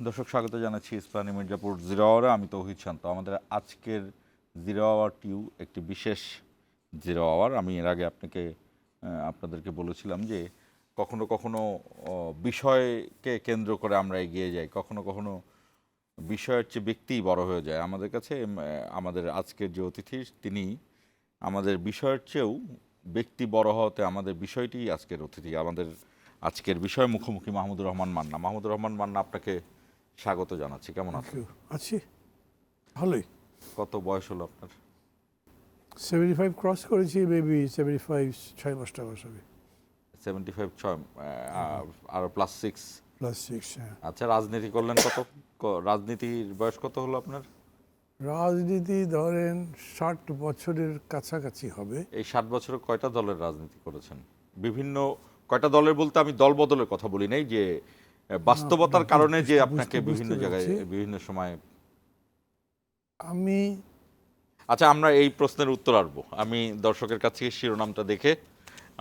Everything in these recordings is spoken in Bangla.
দর্শক স্বাগত জানাচ্ছি ইসলামী মির্জাপুর জিরো আওয়ারে। আমি তৌহিদ শান্ত। আমাদের আজকের জিরো আওয়ার টিউ একটি বিশেষ জিরো আওয়ার। আমি এর আগে আপনাদেরকে বলেছিলাম যে কখনো কখনো বিষয়কে কেন্দ্র করে আমরা এগিয়ে যাই, কখনো কখনো বিষয়ের চেয়ে ব্যক্তিই বড় হয়ে যায় আমাদের কাছে। আমাদের আজকের যে অতিথি তিনি আমাদের বিষয়ের চেয়েও ব্যক্তি বড় হওয়াতে আমাদের বিষয়টি আজকের অতিথি। আমাদের আজকের বিষয় মুখোমুখি মাহমুদুর রহমান মান্না। মাহমুদুর রহমান মান্না, আপনাকে স্বাগত জানাচ্ছি। কেমন আছেন? আছি ভালোই। কত বয়স হলো আপনার? 75 ক্রস করেছি, মেবি 75 6 মাসটা বয়স হবে। 75, 6 আর +6। +6। হ্যাঁ। আচ্ছা, রাজনীতি করলেন কত? রাজনীতির বয়স কত হলো আপনার? রাজনীতি ধরেন 60 বছরের কাছাকাছি হবে। এই 60 বছরে কয়টা দলের রাজনীতি করেছেন? বিভিন্ন কয়টা দলের বলতে আমি দল বদলের কথা বলি নাই, যে বাস্তবতার কারণে যে আপনাকে বিভিন্ন জায়গায় বিভিন্ন সময়। আমি আচ্ছা, আমরা এই প্রশ্নের উত্তর আসবো। আমি দর্শকের কাছ থেকে শিরোনামটা দেখে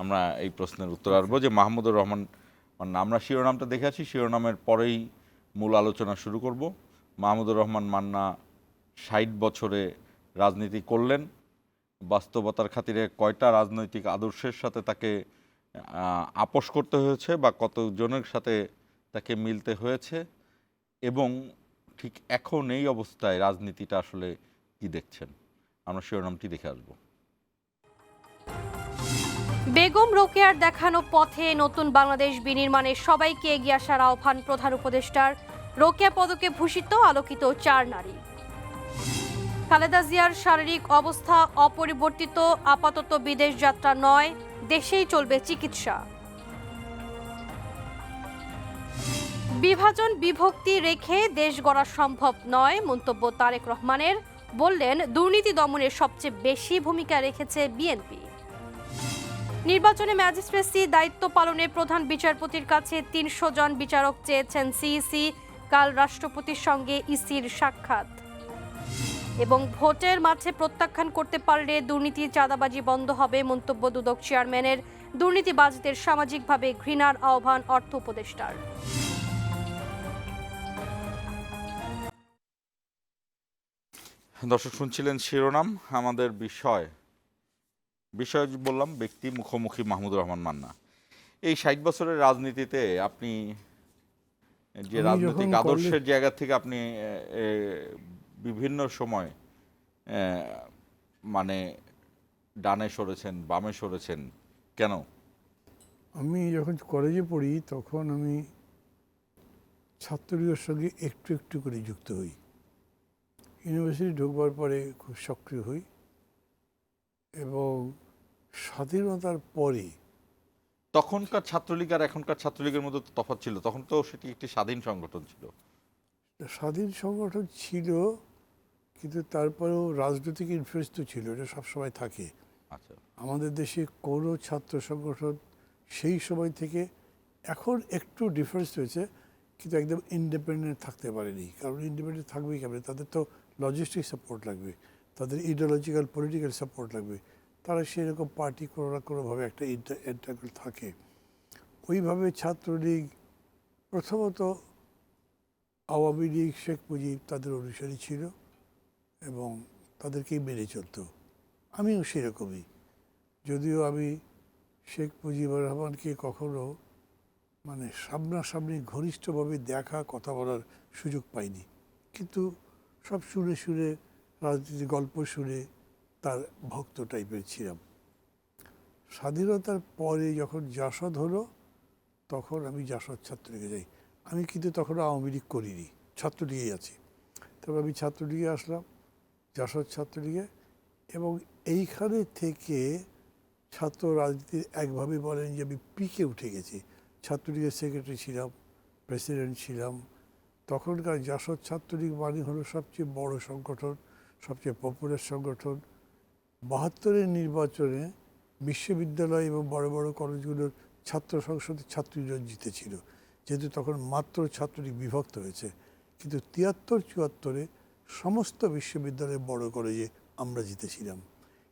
আমরা এই প্রশ্নের উত্তর আসবো যে মাহমুদুর রহমান মান্না। আমরা শিরোনামটা দেখে আছি, শিরোনামের পরেই মূল আলোচনা শুরু করব। মাহমুদুর রহমান মান্না 60 বছরে রাজনীতি করলেন। বাস্তবতার খাতিরে কয়টা রাজনৈতিক আদর্শের সাথে তাকে আপোষ করতে হয়েছে বা কতজনের সাথে তাকে মিলতে হয়েছে, এবং ঠিক এখন এই অবস্থায় রাজনীতিটা আসলে কি দেখছেন, আমরা শিরোনামটি দেখে আসবো। বেগম রোকেয়ার দেখানো পথে নতুন বাংলাদেশ বিনির্মাণে সবাইকে এগিয়ে আসার আহ্বান প্রধান উপদেষ্টার। রোকেয়া পদকে ভূষিত আলোকিত 4 নারী। খালেদা জিয়ার শারীরিক অবস্থা অপরিবর্তিত, আপাতত বিদেশ যাত্রা নয়, দেশেই চলবে চিকিৎসা। বিভাজন বিভক্তি রেখে দেশ গড়া সম্ভব নয়, মন্তব্য তারেক রহমানের। বললেন, দুর্নীতি দমনে সবচেয়ে বেশি ভূমিকা রেখেছে বিএনপি। নির্বাচনে ম্যাজিস্ট্রেসি দায়িত্ব পালনে প্রধান বিচারপতির কাছে 300 জন বিচারক চেয়েছেন সিইসি। কাল রাষ্ট্রপতির সঙ্গে ইসির সাক্ষাৎ। এবং ভোটের মাঠে প্রত্যাখ্যান করতে পারলে দুর্নীতি চাঁদাবাজি বন্ধ হবে, মন্তব্য দুদক চেয়ারম্যানের। দুর্নীতিবাজদের সামাজিকভাবে ঘৃণার আহ্বান অর্থ উপদেষ্টার। দর্শক শুনছিলেন শিরোনাম। আমাদের বিষয় বললাম ব্যক্তি মুখোমুখি মাহমুদুর রহমান মান্না। এই 60 বছরের রাজনীতিতে আপনি যে রাজনৈতিক আদর্শের জায়গা থেকে আপনি বিভিন্ন সময় মানে ডানে সরেছেন, বামে সরেছেন, কেন? আমি যখন কলেজে পড়ি তখন আমি ছাত্রলীগের সঙ্গে একটু একটু করে যুক্ত হই। ইউনিভার্সিটি ঢুকবার পরে খুব সক্রিয় হই, এবং স্বাধীনতার পরে তখনকার ছাত্রলীগ আর এখনকার ছাত্রলীগের মধ্যে তো তফাৎ ছিল। তখন তো সেটি একটি স্বাধীন সংগঠন ছিল। স্বাধীন সংগঠন ছিল, কিন্তু তারপরেও রাজনৈতিক ইনফ্লুয়েন্স তো ছিল, এটা সবসময় থাকে। আচ্ছা, আমাদের দেশে কোনো ছাত্র সংগঠন সেই সময় থেকে, এখন একটু ডিফারেন্স হয়েছে, কিন্তু একদম ইন্ডিপেন্ডেন্ট থাকতে পারেনি। কারণ ইন্ডিপেন্ডেন্ট থাকবেই কেমন? তাদের তো লজিস্টিক সাপোর্ট লাগবে, তাদের ইডিওলজিক্যাল পলিটিক্যাল সাপোর্ট লাগবে। তারা সেরকম পার্টি কোনো না কোনোভাবে একটা ইন্টারগ্রেল থাকে। ওইভাবে ছাত্রলীগ প্রথমত আওয়ামী লীগ, শেখ মুজিব তাদের অনুসারী ছিল এবং তাদেরকেই মেনে চলত। আমিও সেরকমই, যদিও আমি শেখ মুজিবুর রহমানকে কখনো সামনাসামনি ঘনিষ্ঠভাবে দেখা, কথা বলার সুযোগ পাইনি, কিন্তু সব শুনে শুনে, রাজনীতির গল্প শুনে তার ভক্ত টাইপের ছিলাম। স্বাধীনতার পরে যখন জাসদ হলো, তখন আমি জাসদ ছাত্রলীগে যাই। আমি কিন্তু তখন আওয়ামী লীগ করিনি, ছাত্রলীগেই আছি। তবে আমি ছাত্রলীগে আসলাম, জাসদ ছাত্রলীগে, এবং এইখানে থেকে ছাত্র রাজনীতির একভাবে বলেন যে আমি পিকে উঠে গেছি। ছাত্রলীগের সেক্রেটারি ছিলাম, প্রেসিডেন্ট ছিলাম। তখনকার জাসদ ছাত্রলীগ মানে হলো সবচেয়ে বড় সংগঠন, সবচেয়ে পপুলার সংগঠন। 72-এর নির্বাচনে বিশ্ববিদ্যালয় এবং বড় বড় কলেজগুলোর ছাত্র সংসদে ছাত্রীরা জিতেছিল, যেহেতু তখন মাত্র ছাত্রলীগ বিভক্ত হয়েছে। কিন্তু 73-74-এ সমস্ত বিশ্ববিদ্যালয়ের বড় কলেজে আমরা জিতেছিলাম,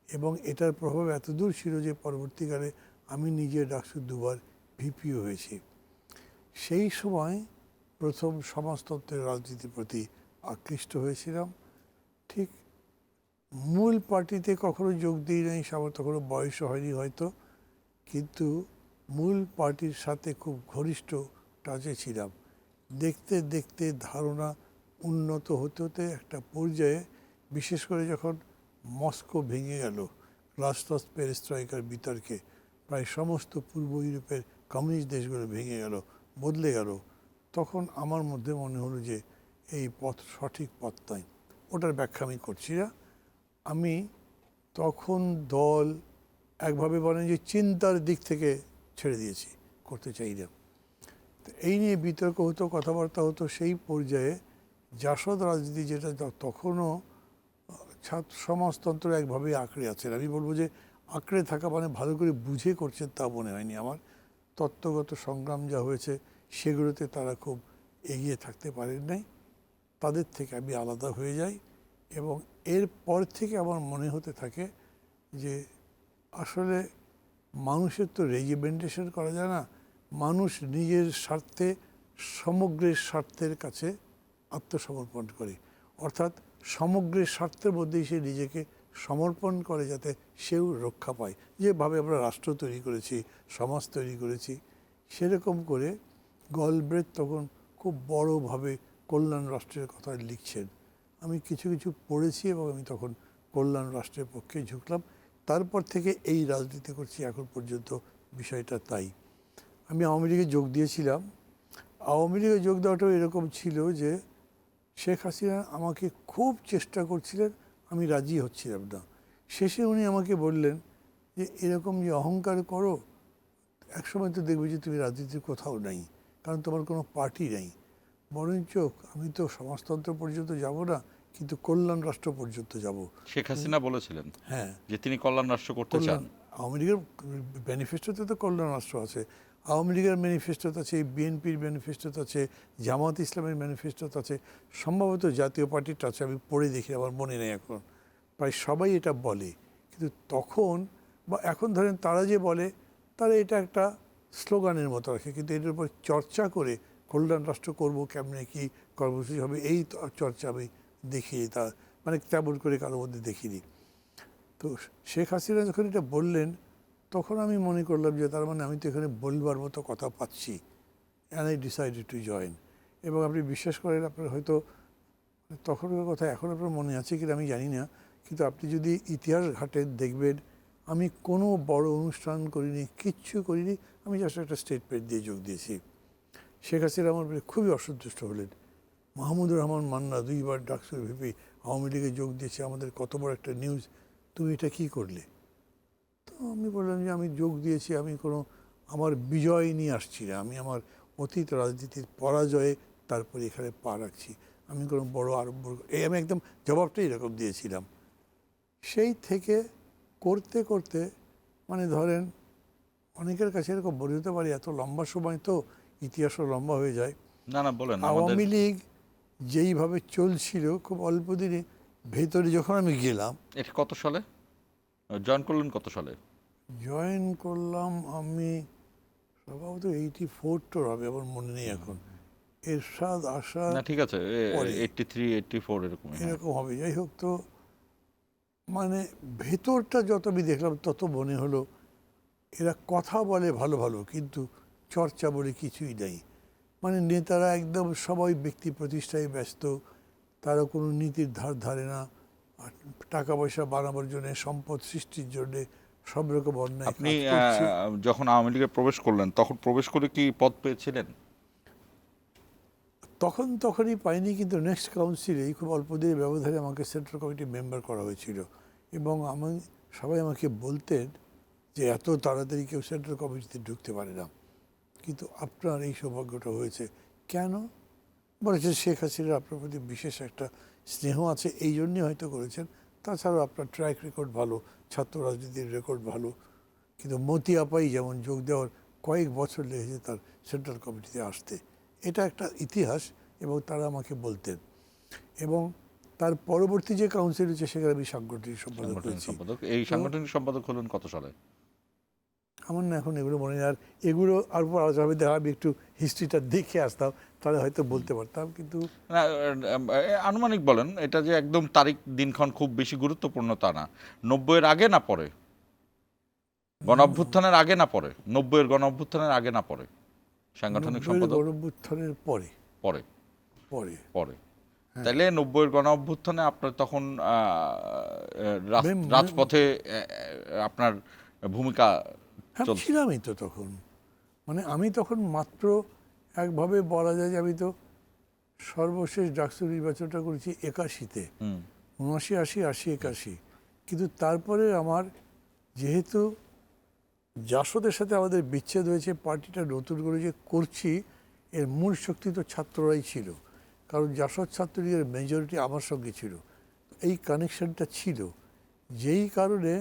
এবং এটার প্রভাব এতদূর ছিল যে পরবর্তীকালে আমি নিজে ডাকসু দুবার ভিপিও হয়েছি। সেই সময় প্রথম সমাজতন্ত্রের রাজনীতির প্রতি আকৃষ্ট হয়েছিলাম। ঠিক মূল পার্টিতে কখনো যোগ দিই নাই, আমার তখনও বয়সও হয়নি হয়তো, কিন্তু মূল পার্টির সাথে খুব ঘনিষ্ঠ টাচে ছিলাম। দেখতে দেখতে ধারণা উন্নত হতে হতে একটা পর্যায়ে, বিশেষ করে যখন মস্কো ভেঙে গেল গ্লাসnost পেরেস্ট্রয়কার বিতর্কে, প্রায় সমস্ত পূর্ব ইউরোপের কমিউনিস্ট দেশগুলো ভেঙে গেল, বদলে গেল, তখন আমার মধ্যে মনে হলো যে এই পথ সঠিক পথ নয়। ওটার ব্যাখ্যা আমি করছি না। আমি তখন দল একভাবে বলেন যে চিন্তার দিক থেকে ছেড়ে দিয়েছি, করতে চাই না। তো এই নিয়ে বিতর্ক হতো, কথাবার্তা হতো। সেই পর্যায়ে জাসদ রাজনীতি, যেটা তখনও ছাত্র সমাজতন্ত্র একভাবে আঁকড়ে আছেন, আমি বলবো যে আঁকড়ে থাকা মানে ভালো করে বুঝে করছেন তা মনে হয়নি আমার। তত্ত্বগত সংগ্রাম যা হয়েছে সেগুলোতে তারা খুব এগিয়ে থাকতে পারেন নাই, তাদের থেকে আমি আলাদা হয়ে যাই। এবং এরপর থেকে আমার মনে হতে থাকে যে আসলে মানুষের তো রেজিমেন্টেশন করা যায় না, মানুষ নিজের স্বার্থে সমগ্রের স্বার্থের কাছে আত্মসমর্পণ করে, অর্থাৎ সমগ্রের স্বার্থের মধ্যেই সে নিজেকে সমর্পণ করে যাতে সেও রক্ষা পায়। যেভাবে আমরা রাষ্ট্র তৈরি করেছি, সমাজ তৈরি করেছি, সেরকম করে গলব্রেথ তখন খুব বড়োভাবে কল্যাণ রাষ্ট্রের কথা লিখছেন। আমি কিছু কিছু পড়েছি এবং আমি তখন কল্যাণ রাষ্ট্রের পক্ষে ঝুঁকলাম। তারপর থেকে এই রাজনীতি করছি এখন পর্যন্ত, বিষয়টা তাই। আমি আওয়ামী লীগে যোগ দিয়েছিলাম। আওয়ামী লীগে যোগ দেওয়াটাও এরকম ছিল যে শেখ হাসিনা আমাকে খুব চেষ্টা করছিলেন, আমি রাজি হচ্ছিলাম না। শেষে উনি আমাকে বললেন যে এরকম যে অহংকার করো, একসময় তো দেখবে যে তুমি রাজনীতির কোথাও নাই, কারণ তোমার কোনো পার্টি নেই। বরঞ্চ আমি তো সমাজতন্ত্র পর্যন্ত যাব না, কিন্তু কল্যাণ রাষ্ট্র পর্যন্ত যাব। শেখ হাসিনা বলেছিলেন হ্যাঁ, যে তিনি কল্যাণ রাষ্ট্র করতে চান। আওয়ামী লীগের ম্যানিফেস্টোতে তো কল্যাণ রাষ্ট্র আছে, আওয়ামী লীগের ম্যানিফেস্টোতে আছে, বিএনপির ম্যানিফেস্টোতে আছে, জামাত ইসলামের ম্যানিফেস্টোতে আছে, সম্ভবত জাতীয় পার্টিটা আছে, আমি পড়ে দেখি, আমার মনে নেই এখন। প্রায় সবাই এটা বলে, কিন্তু তখন বা এখন ধরেন তারা যে বলে, তারা এটা একটা স্লোগানের মতো রাখে, কিন্তু এটার উপর চর্চা করে কল্যাণ রাষ্ট্র করবো কেমনে, কী কর্মসূচি হবে, এই চর্চা আমি দেখিনি, তা মানে তেমন করে কারোর মধ্যে দেখিনি। তো শেখ হাসিনা যখন এটা বললেন, তখন আমি মনে করলাম যে তার মানে আমি তো এখানে বলবার মতো কথা পাচ্ছি, and I decided to join. এবং আপনি বিশ্বাস করেন, আপনার হয়তো তখনকার কথা এখন আপনার মনে আছে কিনা আমি জানি না, কিন্তু আপনি যদি ইতিহাস ঘাটেন দেখবেন আমি কোনো বড় অনুষ্ঠান করিনি, কিচ্ছু করিনি, আমি জাস্ট একটা স্টেটমেন্ট দিয়ে যোগ দিয়েছি। শেখ হাসিনা আমার খুবই অসন্তুষ্ট হলেন। মাহমুদুর রহমান মান্না 2 বার ডাকসুর ভিপি আওয়ামী লীগে যোগ দিয়েছে, আমাদের কত বড় একটা নিউজ, তুমি এটা কী করলে? তো আমি বললাম যে আমি যোগ দিয়েছি, আমি কোনো আমার বিজয় নিয়ে আসছি না, আমি আমার অতীত রাজনীতির পরাজয়ে তারপরে এখানে পা রাখছি, আমি কোনো বড় আরম্ভ আমি একদম জবাবটাই এরকম দিয়েছিলাম। সেই থেকে করতে করতে মানে ধরেন অনেকের কাছে এরকম বলে হতে পারি, এত লম্বা সময় তো ইতিহাসও লম্বা হয়ে যায়। না না বলেন। আওয়ামী লীগ যেইভাবে চলছিল, খুব অল্প দিনে ভেতরে যখন আমি গেলাম। এটা কত সালে জয়েন করলেন? কত সালে জয়েন করলাম আমি সম্ভবত 84 হবে, আমার মনে নেই এখন। এরশাদ আসা না ঠিক আছে, 83 84 এরকম। এরকম হবে, যাই হোক। তো মানে ভেতরটা যত আমি দেখলাম তত মনে হলো এরা কথা বলে ভালো ভালো, কিন্তু চর্চা বলে কিছুই নেই। মানে নেতারা একদম সবাই ব্যক্তি প্রতিষ্ঠায় ব্যস্ত, তারা কোনো নীতির ধার ধারে না, আর টাকা পয়সা বানাবার জন্যে, সম্পদ সৃষ্টির জন্যে সব রকম অন্যায় আপনি কাজ করছে। যখন আওয়ামী লীগে প্রবেশ করলেন তখন প্রবেশ করে কি পদ পেয়েছিলেন? তখনই পাইনি, কিন্তু নেক্সট কাউন্সিলেই খুব অল্প দিনের ব্যবধানে আমাকে সেন্ট্রাল কমিটি মেম্বার করা হয়েছিল। এবং সবাই আমাকে বলতেন যে এত তাড়াতাড়ি কেউ সেন্ট্রাল কমিটিতে ঢুকতে পারে না, কিন্তু আপনার এই সৌভাগ্যটা হয়েছে। কেন? বলেছে শেখ হাসিনার আপনার প্রতি বিশেষ একটা স্নেহ আছে, এই জন্যই হয়তো করেছেন। তাছাড়াও আপনার ট্র্যাক রেকর্ড ভালো, ছাত্র রাজনীতির রেকর্ড ভালো। কিন্তু মতি আপাই যেমন যোগ দেওয়ার কয়েক বছর লেগেছে তার সেন্ট্রাল কমিটিতে আসতে, এটা একটা ইতিহাস। এবং তারা আমাকে বলতেন। এবং তার পরবর্তী যে কাউন্সিল হচ্ছে সেখানে আমি সাংগঠনিক সম্পাদক হয়েছি। এই সাংগঠনিক সম্পাদক হলেন কত সালে? আমার না এখন এগুলো মনে নেই। আর এগুলো আর পর আলোচনা হবে, আমি একটু হিস্ট্রিটা দেখে আসতাম, তাহলে হয়তো বলতে পারতাম। কিন্তু না, আনুমানিক বলেন, এটা যে একদম তারিখ দিনক্ষণ খুব বেশি গুরুত্বপূর্ণ তা না। 90-এর আগে না পরে, গণ অভ্যুত্থানের আগে না পরে, 90-এর গণ অভ্যুত্থানের আগে না পরে, সাংগঠনিক 90-এর সম্পাদক গণঅভ্যুত্থানের পরে পরে পরে পরে হ্যাঁ। তাইলে 90-এর গণ অভ্যুত্থানে আপনার তখন মেম- রাজপথে আপনার ভূমিকা হ্যাঁ, চলছে। ছিলামই তো তখন। মানে আমি তখন মাত্র একভাবে বলা যায় যে আমি তো সর্বশেষ ডাকসু নির্বাচনটা করেছি 81-তে, হুম 79, 80, 80, 81। কিন্তু তারপরে আমার যেহেতু জাসদের সাথে আমাদের বিচ্ছেদ হয়েছে, পার্টিটা নতুন করে যে করছি এর মূল শক্তি তো ছাত্ররাই ছিল, কারণ জাসদ ছাত্রলীগের মেজরিটি আমার সঙ্গে ছিল। এই কানেকশনটা ছিল, যেই কারণে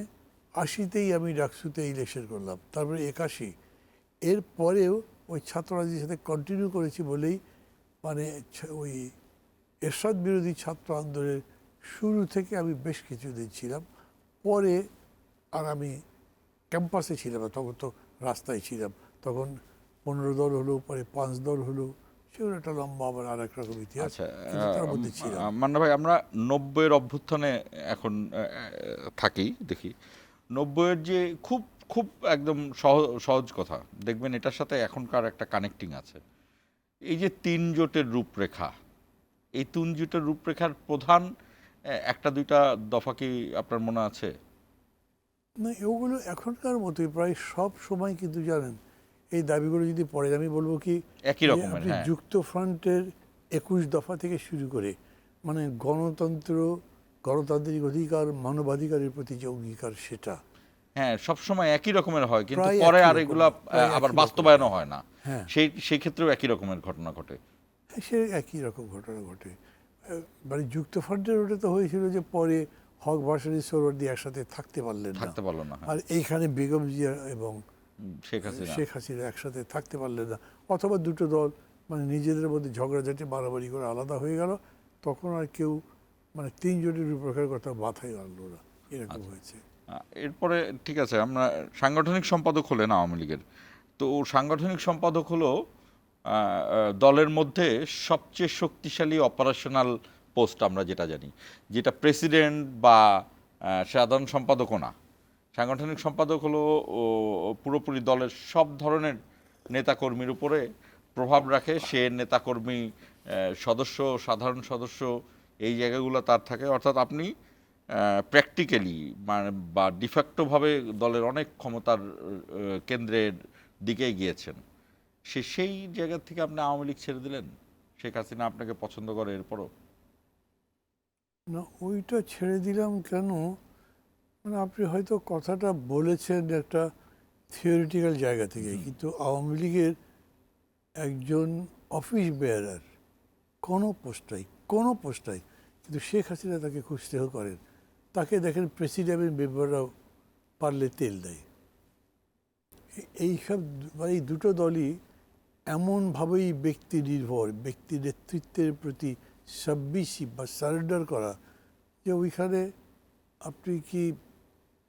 80-তেই আমি ডাকসুতে ইলেকশন করলাম, তারপরে 81। এরপরেও ওই ছাত্ররাজের সাথে কন্টিনিউ করেছি বলেই মানে ওই এরশাদ বিরোধী ছাত্র আন্দোলনের শুরু থেকে আমি বেশ কিছুদিন ছিলাম। পরে আর আমি ক্যাম্পাসে ছিলাম না, তখন তো রাস্তায় ছিলাম। তখন 15 দল হলো, পরে 5 দল হলো, সেগুলো একটা লম্বা আবার আর এক রকম ইতিহাস। আচ্ছা, কিন্তু তার মধ্যে ছিলাম। মান্না ভাই, আমরা 90-এর অভ্যুত্থানে এখন থাকি, দেখি 90-এর যে খুব খুব একদম সহজ কথা দেখবেন, এটার সাথে এখনকার একটা কানেক্টিং আছে। এই যে 3 জোটের রূপরেখা, এই 3 জোটের রূপরেখার প্রধান একটা দুইটা দফা কি আপনার মনে আছে? না, ওগুলো এখনকার মতোই প্রায় সব সময়। কিন্তু জানেন, এই দাবিগুলো যদি পড়ে, আমি বলবো কি একই যে রকমের, আপনি হ্যাঁ। যুক্ত ফ্রন্টের 21 দফা থেকে শুরু করে মানে গণতন্ত্র, গণতান্ত্রিক অধিকার, মানবাধিকারের প্রতি যে অঙ্গীকার, সেটা হ্যাঁ, সবসময় একই রকমের হয়, কিন্তু প্রায় পরে একই আর রকম, এগুলা প্রায় আবার একই বাস্তবায়নও রকম। হয় না। হ্যাঁ, সেই ক্ষেত্রেও একই রকমের ঘটনা ঘটে। সে একই রকম ঘটনা ঘটে। মানে যুক্তফ্রন্টের ওটা তো হয়েছিল যে পরে হক ভাসানী সোহরাওয়ার্দী একসাথে থাকতে পারলেন না, থাকতে পারলো না, হ্যাঁ। আর এইখানে বেগম জিয়া এবং শেখ হাসিনা। শেখ হাসিনা একসাথে থাকতে পারলেন না, অথবা দুটো দল মানে নিজেদের মধ্যে ঝগড়াঝাটি মারামারি করে আলাদা হয়ে গেল। তখন আর কেউ মানে 3 জোটের রূপরেখার কথা মাথায় আনলো না, এরকম হয়েছে। এরপরে ঠিক আছে, আমরা সাংগঠনিক সম্পাদক হলেন আওয়ামী লীগের, তো সাংগঠনিক সম্পাদক হলো দলের মধ্যে সবচেয়ে শক্তিশালী অপারেশনাল পোস্ট, আমরা যেটা জানি, যেটা প্রেসিডেন্ট বা সাধারণ সম্পাদকও না। সাংগঠনিক সম্পাদক হলো পুরোপুরি দলের সব ধরনের নেতাকর্মীর উপরে প্রভাব রাখে। সে নেতাকর্মী, সদস্য, সাধারণ সদস্য, এই জায়গাগুলো তার থাকে। অর্থাৎ আপনি প্র্যাকটিক্যালি মানে বা ডিফ্যাক্টোভাবে দলের অনেক ক্ষমতার কেন্দ্রের দিকে গিয়েছেন। সেই জায়গা থেকে আপনি আওয়ামী লীগ ছেড়ে দিলেন, শেখ হাসিনা আপনাকে পছন্দ করে এরপরও? না, ওইটা ছেড়ে দিলাম কেন, মানে আপনি হয়তো কথাটা বলেছেন একটা থিওরিটিক্যাল জায়গা থেকে, কিন্তু আওয়ামী লীগের একজন অফিস বেয়ারার কোনো পোস্টাই কিন্তু শেখ হাসিনা তাকে খুব স্নেহ করেন। তাকে দেখেন প্রেসিডেন্টের মেম্বাররাও পারলে তেল দেয়। এইসব মানে এই দুটো দলই এমনভাবেই ব্যক্তি নির্ভর, ব্যক্তি নেতৃত্বের প্রতি সাবমিসিভ বা সারেন্ডার করা, যে ওইখানে আপনি কি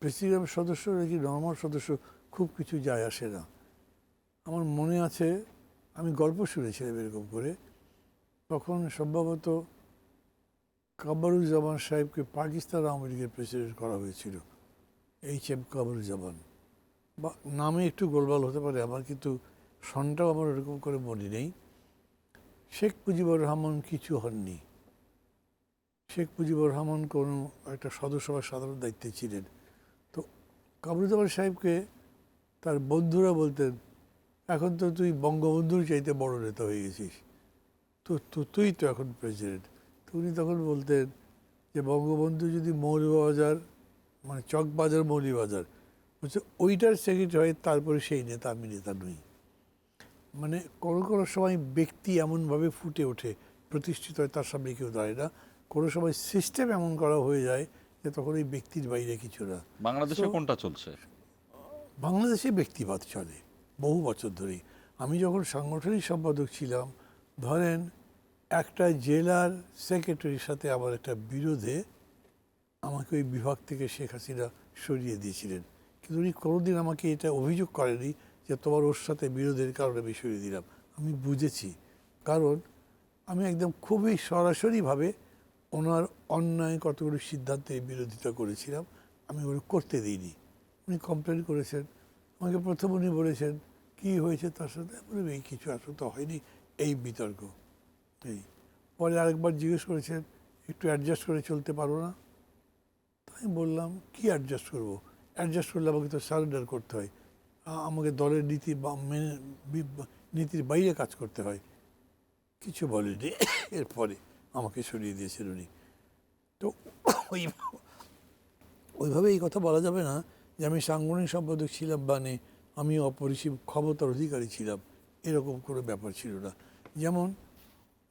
প্রেসিডেন্ট সদস্য নাকি নর্মাল সদস্য খুব কিছু যায় আসে না। আমার মনে আছে, আমি গল্প শুনেছিলাম এরকম করে, তখন সম্ভবত কামরুজ্জামান সাহেবকে পাকিস্তান আওয়ামী লীগের প্রেসিডেন্ট করা হয়েছিল, HM কামরুজ্জামান, বা নামে একটু গোলমাল হতে পারে আমার, কিন্তু সনটাও আমার এরকম করে মনে নেই। শেখ মুজিবুর রহমান কিছু হননি। শেখ মুজিবুর রহমান কোনো একটা সদস্যসভার সাধারণ দায়িত্বে ছিলেন। তো কামরুজ্জামান সাহেবকে তার বন্ধুরা বলতেন, এখন তো তুই বঙ্গবন্ধুর চাইতে বড় নেতা হয়ে গেছিস, তো তুই তো এখন প্রেসিডেন্ট। তো উনি তখন বলতেন যে বঙ্গবন্ধু যদি মৌলবাজার মানে চকবাজার মৌলবাজার বলছে ওইটার সেক্রেটারি হয়, তারপরে সেই নেতা, আমি নেতা নই। মানে কোনো সময় ব্যক্তি এমনভাবে ফুটে ওঠে, প্রতিষ্ঠিত হয়, তার সামনে কেউ দাঁড়ায় না। কোনো সময় সিস্টেম এমন করা হয়ে যায় যে তখন এই ব্যক্তির বাইরে কিছু না। বাংলাদেশে কোনটা চলছে? বাংলাদেশে ব্যক্তিবাদ চলে বহু বছর ধরেই। আমি যখন সাংগঠনিক সম্পাদক ছিলাম, ধরেন একটা জেলার সেক্রেটারির সাথে আমার একটা বিরোধে আমাকে ওই বিভাগ থেকে শেখ হাসিনা সরিয়ে দিয়েছিলেন, কিন্তু উনি কোনোদিন আমাকে এটা অভিযোগ করেনি যে তোমার ওর সাথে বিরোধের কারণে আমি সরিয়ে দিলাম। আমি বুঝেছি, কারণ আমি একদম খুবই সরাসরিভাবে ওনার অন্যায় কতগুলো সিদ্ধান্তের বিরোধিতা করেছিলাম, আমি ওগুলো করতে দিইনি। উনি কমপ্লেন করেছেন, আমাকে প্রথম উনি বলেছেন কী হয়েছে তার সাথে, বললাম এই কিছু আসলে তো হয়নি, এই বিতর্ক এই। পরে আরেকবার জিজ্ঞেস করেছেন একটু অ্যাডজাস্ট করে চলতে পারো না? আমি বললাম কী অ্যাডজাস্ট করবো? অ্যাডজাস্ট করলে আমাকে তো সারেন্ডার করতে হয়, আমাকে দলের নীতি বা মেনে নীতির বাইরে কাজ করতে হয়। কিছু বলেনি। এরপরে আমাকে সরিয়ে দিয়েছেন উনি। তো ওই ওইভাবে এই কথা বলা যাবে না যে আমি সাংগঠনিক সম্পাদক ছিলাম মানে আমি অপরিসীম ক্ষমতার অধিকারী ছিলাম, এরকম কোনো ব্যাপার ছিল না। যেমন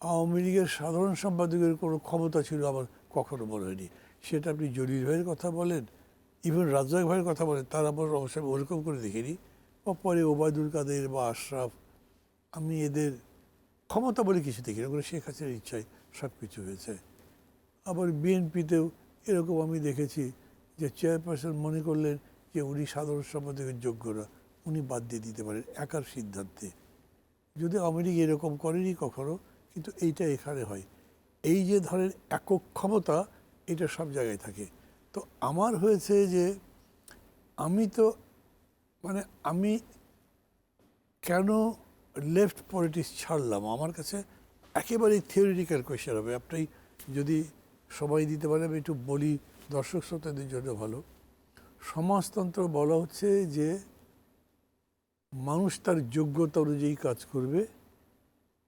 আওয়ামী লীগের সাধারণ সম্পাদকের কোনো ক্ষমতা ছিল আমার কখনো মনে হয়নি। সেটা আপনি জলিল ভাইয়ের কথা বলেন, ইভেন রাজ্জাক ভাইয়ের কথা বলেন, তার আবার অবশ্যই ওরকম করে দেখিনি। বা পরে ওবায়দুল কাদের বা আশরাফ, আমি এদের ক্ষমতা বলে কিছু দেখি না, ওগুলো শেখ হাসিনার ইচ্ছায় সব কিছু হয়েছে। আবার বিএনপিতেও এরকম আমি দেখেছি যে চেয়ারপারসন মনে করলেন যে উনি সাধারণ সম্পাদকের যোগ্য না, উনি বাদ দিয়ে দিতে পারেন একার সিদ্ধান্তে। যদি আওয়ামী লীগ এরকম করেনি কখনো, কিন্তু এইটা এখানে হয়। এই যে ধরেন একক ক্ষমতা, এটা সব জায়গায় থাকে। তো আমার হয়েছে যে আমি তো মানে আমি কেন লেফট পলিটিক্স ছাড়লাম, আমার কাছে একেবারেই থিওরিটিক্যাল কোয়েশ্চেন হবে। আপনি যদি সময় দিতে পারেন আমি একটু বলি, দর্শক শ্রোতাদের জন্য ভালো। সমাজতন্ত্র বলা হচ্ছে যে মানুষ তার যোগ্যতা অনুযায়ী কাজ করবে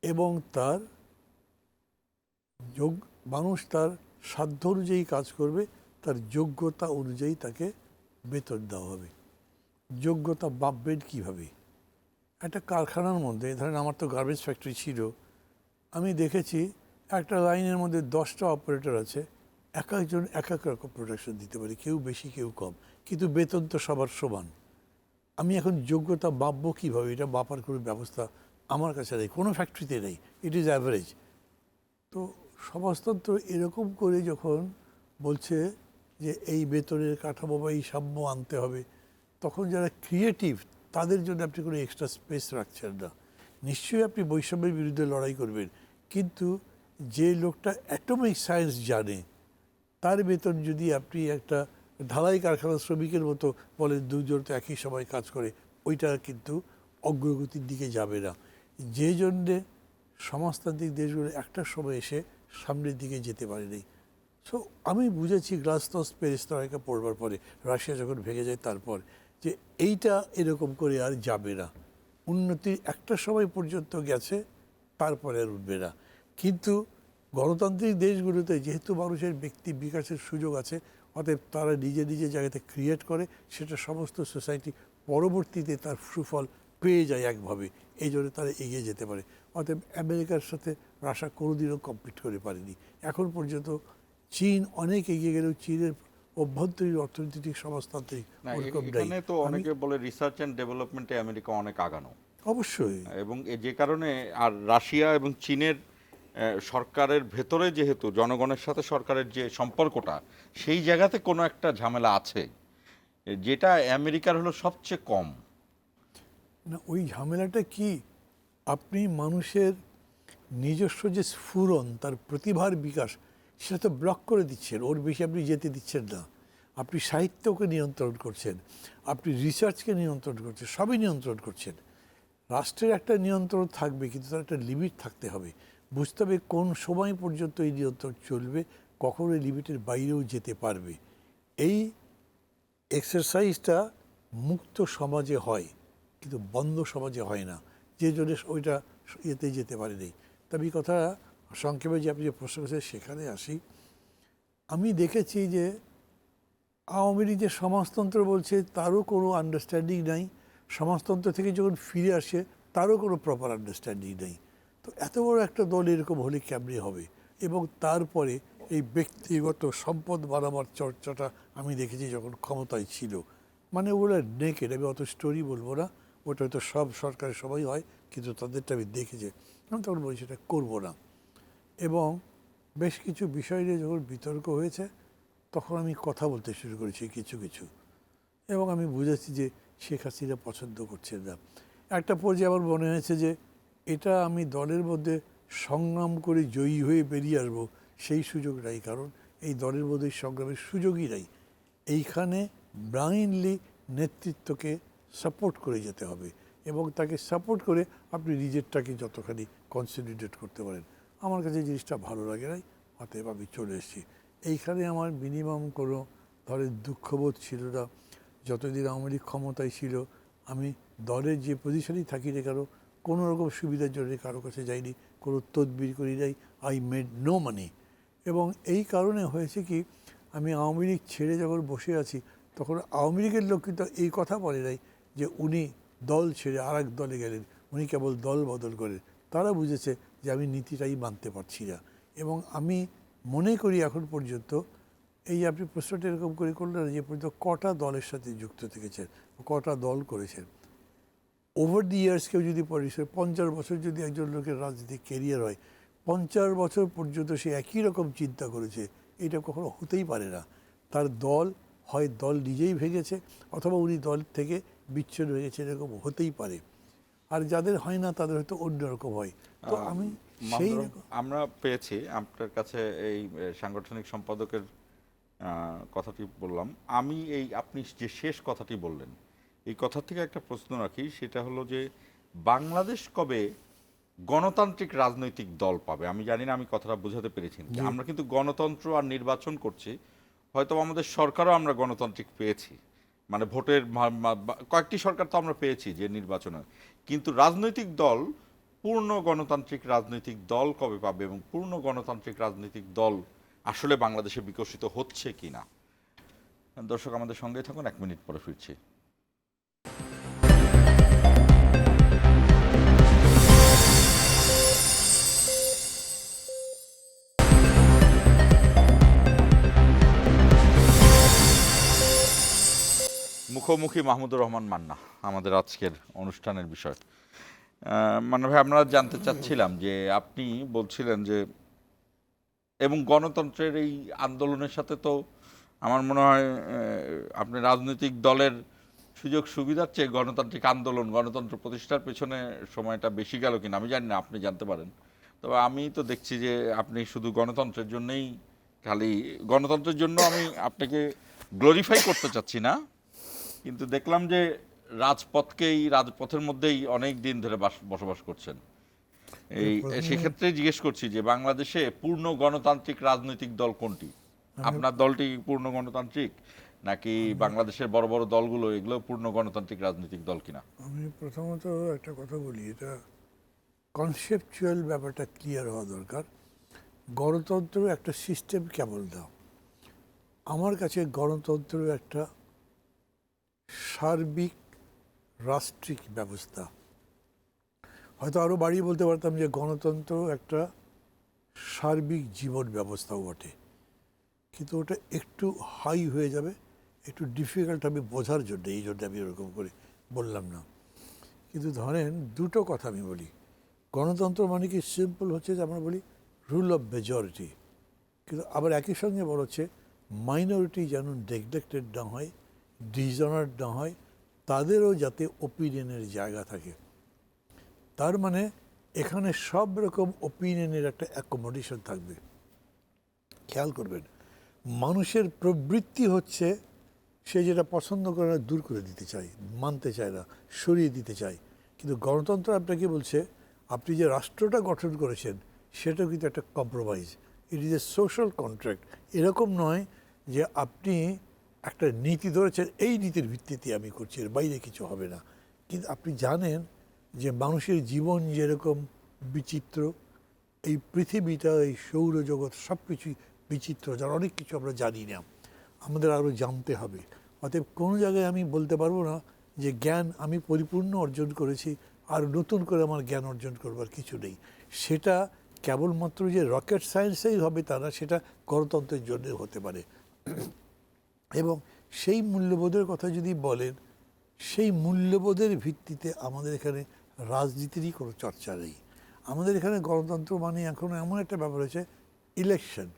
এবং মানুষ তার সাধ্য অনুযায়ী কাজ করবে, তার যোগ্যতা অনুযায়ী তাকে বেতন দেওয়া হবে। যোগ্যতা মাপবেন কীভাবে? একটা কারখানার মধ্যে ধরেন আমার তো গার্বেজ ফ্যাক্টরি ছিল, আমি দেখেছি একটা লাইনের মধ্যে 10টা অপারেটর আছে, এক একজন এক এক রকম প্রোডাকশন দিতে পারে, কেউ বেশি কেউ কম, কিন্তু বেতন তো সবার সমান। আমি এখন যোগ্যতা মাপবো কীভাবে? এটা মাপার কোনো ব্যবস্থা আমার কাছে নেই, কোনো ফ্যাক্টরিতে নেই, ইট ইজ অ্যাভারেজ। তো সমাজতন্ত্র এরকম করে যখন বলছে যে এই বেতনের কাঠামো বা এই সাম্য আনতে হবে, তখন যারা ক্রিয়েটিভ তাদের জন্য আপনি কোনো এক্সট্রা স্পেস রাখছেন না। নিশ্চয়ই আপনি বৈষম্যের বিরুদ্ধে লড়াই করবেন, কিন্তু যে লোকটা অ্যাটমিক সায়েন্স জানে তার বেতন যদি আপনি একটা ঢালাই কারখানার শ্রমিকের মতো বলেন দুজন তো একই সময় কাজ করে, ওইটা কিন্তু অগ্রগতির দিকে যাবে না। যে জন্যে সমাজতান্ত্রিক দেশগুলো একটা সময় এসে সামনের দিকে যেতে পারেনি। সো আমি বুঝেছি গ্লাসনোস্ট পেরেস্ট্রয়কা পড়বার পরে, রাশিয়া যখন ভেঙে যায় তারপর, যে এইটা এরকম করে আর যাবে না। উন্নতির একটা সময় পর্যন্ত গেছে, তারপরে আর উঠবে না। কিন্তু গণতান্ত্রিক দেশগুলোতে যেহেতু মানুষের ব্যক্তি বিকাশের সুযোগ আছে, অতএব তারা নিজে নিজে জায়গাতে ক্রিয়েট করে, সেটা সমস্ত সোসাইটি পরবর্তীতে তার সুফল পেয়ে যায় একভাবে, এই জন্য তারা এগিয়ে যেতে পারে। অতএব আমেরিকার সাথে রাশিয়া কোনোদিনও কম্পিট করে পারেনি এখন পর্যন্ত। চীন অনেক এগিয়ে গেলেও চীনের অভ্যন্তরীণ অর্থনৈতিক সমাজতান্ত্রিক ওরকম নাই। এখানে তো অনেকে বলে রিসার্চ অ্যান্ড ডেভেলপমেন্টে আমেরিকা অনেক আগানো, অবশ্যই। এবং যে কারণে আর রাশিয়া এবং চীনের সরকারের ভেতরে যেহেতু জনগণের সাথে সরকারের যে সম্পর্কটা, সেই জায়গাতে কোনো একটা ঝামেলা আছে, যেটা আমেরিকার হলো সবচেয়ে কম। না, ওই ঝামেলাটা কি, আপনি মানুষের নিজস্ব যে স্ফুরণ, তার প্রতিভার বিকাশ, সেটা তো ব্লক করে দিচ্ছেন, ওর বেশি আপনি যেতে দিচ্ছেন না। আপনি সাহিত্যকে নিয়ন্ত্রণ করছেন, আপনি রিসার্চকে নিয়ন্ত্রণ করছেন, সবই নিয়ন্ত্রণ করছেন। রাষ্ট্রের একটা নিয়ন্ত্রণ থাকবে, কিন্তু তার একটা লিমিট থাকতে হবে। বুঝতে হবে কোন সময় পর্যন্ত এই নিয়ন্ত্রণ চলবে, কখন এই লিমিটের বাইরেও যেতে পারবে। এই এক্সারসাইজটা মুক্ত সমাজে হয়, কিন্তু বন্ধ সমাজে হয় না, যে জন্য ওইটা ইয়েতে যেতে পারেনি। তবে এই কথা সংক্ষেপে যে আপনি যে প্রশ্ন করেছেন সেখানে আসি। আমি দেখেছি যে আওয়ামী লীগ যে সমাজতন্ত্র বলছে তারও কোনো আন্ডারস্ট্যান্ডিং নাই, সমাজতন্ত্র থেকে যখন ফিরে আসে তারও কোনো প্রপার আন্ডারস্ট্যান্ডিং নেই। তো এত বড় একটা দল এরকম হলে কেমনি হবে? এবং তারপরে এই ব্যক্তিগত সম্পদ বাড়াবার চর্চাটা আমি দেখেছি যখন ক্ষমতায় ছিল, মানে ওগুলো নেকেড। আমি অত স্টোরি বলবো না, ওটা হয়তো সব সরকারের সবাই হয়, কিন্তু তাদেরটা আমি দেখেছি। আমি তখন বলি সেটা করবো না। এবং বেশ কিছু বিষয় নিয়ে যখন বিতর্ক হয়েছে, তখন আমি কথা বলতে শুরু করেছি কিছু কিছু, এবং আমি বুঝেছি যে শেখ হাসিনা পছন্দ করছেন না। একটা পর্যায়ে আমার মনে হয়েছে যে এটা আমি দলের মধ্যে সংগ্রাম করে জয়ী হয়ে বেরিয়ে আসবো সেই সুযোগ নাই, কারণ এই দলের মধ্যে সংগ্রামের সুযোগই নাই। এইখানে ব্লাইন্ডলি নেতৃত্বকে সাপোর্ট করে যেতে হবে এবং তাকে সাপোর্ট করে আপনি নিজেরটাকে যতখানি কনসলিডেট করতে পারেন। আমার কাছে জিনিসটা ভালো লাগে নাই, অতএব আমি চলে এসেছি। এইখানে আমার মিনিমাম কোনো ধরেন দুঃখবোধ ছিল না। যতদিন আওয়ামী লীগ ক্ষমতায় ছিল আমি দলের যে পজিশনেই থাকি না কেন কোনো রকম সুবিধার জন্য কারো কাছে যাইনি, কোনো তদবির করি নাই। I made no money. এবং এই কারণে হয়েছে কি, আমি আওয়ামী লীগ ছেড়ে যখন বসে আছি তখন আওয়ামী লীগের লোক কিন্তু এই কথা বলে নাই যে উনি দল ছেড়ে আর এক দলে গেলেন, উনি কেবল দল বদল করেন। তারা বুঝেছে যে আমি নীতিটাই মানতে পারছি না। এবং আমি মনে করি এখন পর্যন্ত এই যে আপনি প্রশ্নটা এরকম করে করলেন যে পর্যন্ত কটা দলের সাথে যুক্ত থেকেছেন, কটা দল করেছেন, ওভার দি ইয়ার্স কেউ যদি পরিচয় 50 বছর যদি একজন লোকের রাজনীতিক কেরিয়ার হয়, 50 বছর পর্যন্ত সে একই রকম চিন্তা করেছে, এটা কখনো হতেই পারে না। তার দল হয় দল নিজেই ভেঙেছে অথবা উনি দল থেকে বিচ্ছিন্ন হয়ে গেছে, এরকম হতেই পারে। আর যাদের হয় না তাদের হয়তো অন্যরকম হয়। তো আমি সেই আমরা পেয়েছি আপনার কাছে এই সাংগঠনিক সম্পাদকের কথাটি বললাম। আমি এই আপনি যে শেষ কথাটি বললেন এই কথা থেকে একটা প্রশ্ন রাখি, সেটা হলো যে বাংলাদেশ কবে গণতান্ত্রিক রাজনৈতিক দল পাবে? আমি জানি না আমি কথাটা বোঝাতে পেরেছি নাকি। আমরা কিন্তু গণতন্ত্র আর নির্বাচন করছি, হয়তো আমাদের সরকারও আমরা গণতান্ত্রিক পেয়েছি, মানে ভোটের কয়েকটি সরকার তো আমরা পেয়েছি যে নির্বাচনে, কিন্তু রাজনৈতিক দল পূর্ণ গণতান্ত্রিক রাজনৈতিক দল কবে পাবে এবং পূর্ণ গণতান্ত্রিক রাজনৈতিক দল আসলে বাংলাদেশে বিকশিত হচ্ছে কিনা? দর্শক আমাদের সঙ্গে থাকুন, 1 মিনিট পরে ফিরছি। মুখোমুখি মাহমুদুর রহমান মান্না আমাদের আজকের অনুষ্ঠানের বিষয়। মানে ভাই আমরা জানতে চাচ্ছিলাম যে আপনি বলছিলেন যে এবং গণতন্ত্রের এই আন্দোলনের সাথে তো আমার মনে হয় আপনি রাজনৈতিক দলের সুযোগ সুবিধার চেয়ে গণতান্ত্রিক আন্দোলন গণতন্ত্র প্রতিষ্ঠার পেছনে সময়টা বেশি গেল কিনা আমি জানি না, আপনি জানতে পারেন। তবে আমি তো দেখছি যে আপনি শুধু গণতন্ত্রের জন্যই, খালি গণতন্ত্রের জন্য আমি আপনাকে গ্লোরিফাই করতে চাচ্ছি না, কিন্তু দেখলাম যে রাজপথের মধ্যেই অনেক দিন ধরে বসবাস করছেন। এই সেক্ষেত্রে জিজ্ঞেস করছি যে বাংলাদেশে পূর্ণ গণতান্ত্রিক রাজনৈতিক দল কোনটি? আপনার দলটি পূর্ণ গণতান্ত্রিক নাকি বাংলাদেশের বড় বড় দলগুলো এগুলো পূর্ণ গণতান্ত্রিক রাজনৈতিক দল কিনা? আমি প্রথমত একটা কথা বলি, এটা কনসেপচুয়াল ব্যাপারটা ক্লিয়ার হওয়া দরকার। গণতন্ত্র একটা সিস্টেম কেবল দাও, আমার কাছে গণতন্ত্র একটা সার্বিক রাষ্ট্রিক ব্যবস্থা। হয়তো আরও বাড়িয়ে বলতে পারতাম যে গণতন্ত্র একটা সার্বিক জীবন ব্যবস্থাও বটে, কিন্তু ওটা একটু হাই হয়ে যাবে, একটু ডিফিকাল্ট হবে বোঝার জন্য, এই জন্য আমি ওরকম করে বললাম না। কিন্তু ধরেন দুটো কথা আমি বলি, গণতন্ত্র মানে কি সিম্পল হচ্ছে যে আমরা বলি রুল অফ মেজরিটি, কিন্তু আবার একই সঙ্গে বলা হচ্ছে মাইনরিটি যেন নেগলেক্টেড না হয়, ডিসঅনার্ড না হয়, তাদেরও যাতে ওপিনিয়নের জায়গা থাকে। তার মানে এখানে সব রকম ওপিনিয়নের একটা অ্যাকোমোডেশন থাকবে। খেয়াল করবেন, মানুষের প্রবৃত্তি হচ্ছে সে যেটা পছন্দ করে না দূর করে দিতে চায়, মানতে চায় না, সরিয়ে দিতে চায়। কিন্তু গণতন্ত্র আপনাকে বলছে আপনি যে রাষ্ট্রটা গঠন করেছেন সেটা কিন্তু একটা compromise, it is a social contract. এরকম নয় যে আপনি একটা নীতি ধরেছেন, এই নীতির ভিত্তিতে আমি করছি, এর বাইরে কিছু হবে না। কিন্তু আপনি জানেন যে মানুষের জীবন যেরকম বিচিত্র, এই পৃথিবীটা, এই সৌরজগৎ সব কিছুই বিচিত্র, যার অনেক কিছু আমরা জানি না, আমাদের আরও জানতে হবে। অতএব কোনো জায়গায় আমি বলতে পারবো না যে জ্ঞান আমি পরিপূর্ণ অর্জন করেছি আর নতুন করে আমার জ্ঞান অর্জন করবার কিছু নেই। সেটা কেবলমাত্র যে রকেট সায়েন্সেই হবে তা না, সেটা গণতন্ত্রের জন্য হতে পারে। এবং সেই মূল্যবোধের কথা যদি বলেন, সেই মূল্যবোধের ভিত্তিতে আমাদের এখানে রাজনীতিরই কোনো চর্চা নেই। আমাদের এখানে গণতন্ত্র মানে এখন এমন একটা ব্যাপার হয়েছে, ইলেকশন,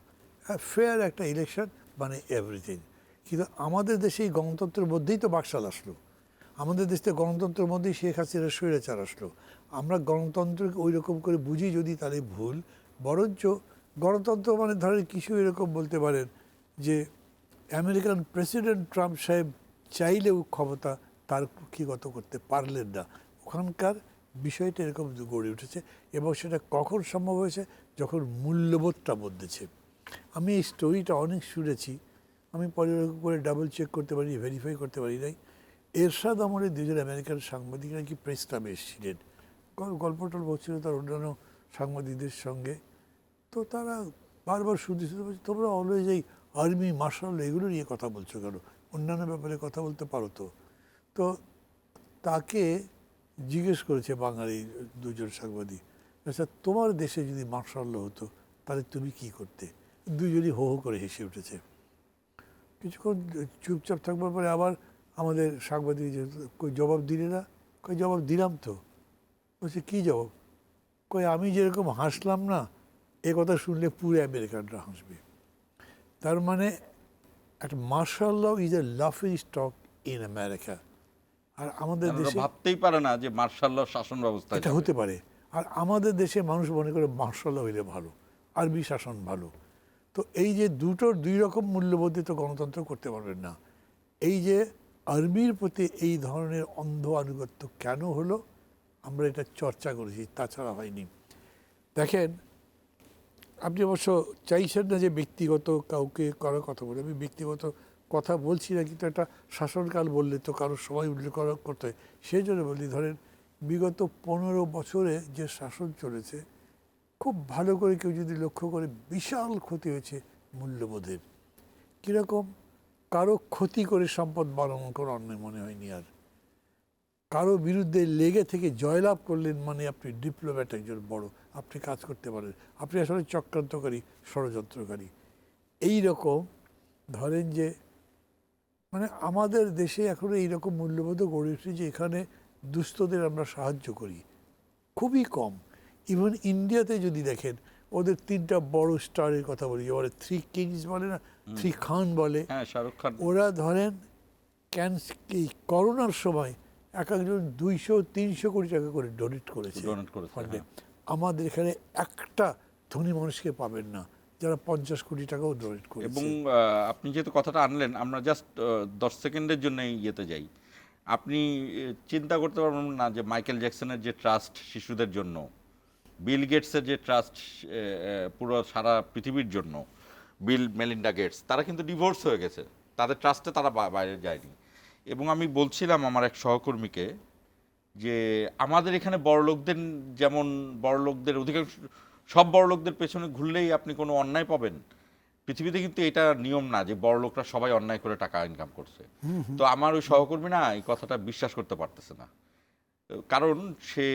ফেয়ার একটা ইলেকশন মানে এভরিথিং। কিন্তু আমাদের দেশে এই গণতন্ত্রের মধ্যেই তো বাকশাল আসলো, আমাদের দেশে গণতন্ত্রের মধ্যেই শেখ হাসিনার স্বৈরাচার আসলো। আমরা গণতন্ত্রকে ওই রকম করে বুঝি যদি, তাহলে ভুল। বরঞ্চ গণতন্ত্র মানে ধরেন কিছু এরকম বলতে পারেন যে আমেরিকান প্রেসিডেন্ট ট্রাম্প সাহেব চাইলেও ক্ষমতা তার কুক্ষিগত করতে পারলেন না। ওখানকার বিষয়টা এরকম গড়ে উঠেছে, এবং সেটা কখন সম্ভব হয়েছে, যখন মূল্যবোধটা বদলেছে। আমি এই স্টোরিটা অনেক শুনেছি, আমি পরে ওরকম করে ডাবল চেক করতে পারি, ভেরিফাই করতে পারি নাই। এরশাদ আমলে দুজন আমেরিকান সাংবাদিক নাকি প্রেস ক্লাবে এসেছিলেন, গল্পটা বলছিল তার অন্যান্য সাংবাদিকদের সঙ্গে। তো তারা বারবার শুনতে বলছে, তোমরা অলওয়েজ এই আর্মি মার্শাল এগুলো নিয়ে কথা বলছো কেন, অন্যান্য ব্যাপারে কথা বলতে পারো তো। তো তাকে জিজ্ঞেস করেছে বাঙালি দুজন সাংবাদিক, আচ্ছা তোমার দেশে যদি মার্শাল হতো তাহলে তুমি কি করতে? দুজনই হো হো করে হেসে উঠেছে। কিছুক্ষণ চুপচাপ থাকবার পরে আবার আমাদের সাংবাদিক যে কই জবাব দিলে না, কই জবাব দিলাম তো। বলছে কী জবাব? কই আমি যেরকম হাসলাম না, এ কথা শুনলে পুরো আমেরিকানরা হাসবে। তার মানে একটা মার্শাল ল ইজ এ লাফিং স্টক ইন আমেরিকা। আর আমাদের ওরা দেশে ভাবতেই পারে না যে মার্শাল ল শাসন ব্যবস্থা এটা হতে পারে। আর আমাদের দেশে মানুষ মনে করে মার্শাল ল হইলে ভালো, আরবি শাসন ভালো। তো এই যে দুটোর দুই রকম মূল্যবোধে তো গণতন্ত্র করতে পারবেন না। এই যে আর্মির প্রতি এই ধরনের অন্ধ আনুগত্য কেন হলো, আমরা এটা চর্চা করেছি, তাছাড়া হয়নি। দেখেন, আপনি অবশ্য চাইছেন না যে ব্যক্তিগত কাউকে কারো কথা বলে, আমি ব্যক্তিগত কথা বলছি না, কিন্তু একটা শাসনকাল বললে তো কারোর সময় উল্লেখ করতে হয়। সেই জন্য বলি, ধরেন বিগত 15 বছরে যে শাসন চলেছে, খুব ভালো করে কেউ যদি লক্ষ্য করে, বিশাল ক্ষতি হয়েছে মূল্যবোধের। কীরকম? কারো ক্ষতি করে সম্পদ বাড়ানো কোনো অন্যায় মনে হয়নি আর। কারো বিরুদ্ধে লেগে থেকে জয়লাভ করলেন মানে আপনি ডিপ্লোম্যাট, একজন বড়, আপনি কাজ করতে পারেন, আপনি আসলে চক্রান্তকারী, ষড়যন্ত্রকারী। এই রকম ধরেন যে মানে আমাদের দেশে এখনো এইরকম মূল্যবোধও গড়ে উঠেছে যে এখানে দুস্থদের আমরা সাহায্য করি, খুবই কম। ইভেন ইন্ডিয়াতে যদি দেখেন, ওদের 3টা বড় স্টারের কথা বলি, ওরা 3 কিংস বলে না, 3 খান বলে। হ্যাঁ, শাহরুখ খান। ওরা ধরেন এই করোনার সময় এক একজন 200-300 কোটি টাকা করে ডোনেট করেছে ফান্ডে। আমাদের এখানে একটা ধনী মানুষকে পাবেন না যারা 50 কোটি টাকাও ডোনেট করেছে। এবং আপনি যেহেতু কথাটা আনলেন, আমরা জাস্ট 10 সেকেন্ডের জন্য ইয়েতে যাই। আপনি চিন্তা করতে পারবেন না যে মাইকেল জ্যাকসনের যে ট্রাস্ট শিশুদের জন্য, বিল গেটসের যে ট্রাস্ট পুরো সারা পৃথিবীর জন্য, বিল মেলিন্ডা গেটস, তারা কিন্তু ডিভোর্স হয়ে গেছে, তাদের ট্রাস্টে তারা বাইরে যায়নি। এবং আমি বলছিলাম আমার এক সহকর্মীকে যে আমাদের এখানে বড়লোকদের, যেমন বড়লোকদের অধিকাংশ, সব বড়লোকদের পেছনে ঘুরলেই আপনি কোনো অন্যায় পাবেন, পৃথিবীতে কিন্তু এটা নিয়ম না যে বড়লোকরা সবাই অন্যায় করে টাকা ইনকাম করছে। তো আমার ওই সহকর্মী না এই কথাটা বিশ্বাস করতে পারতেছে না, কারণ সে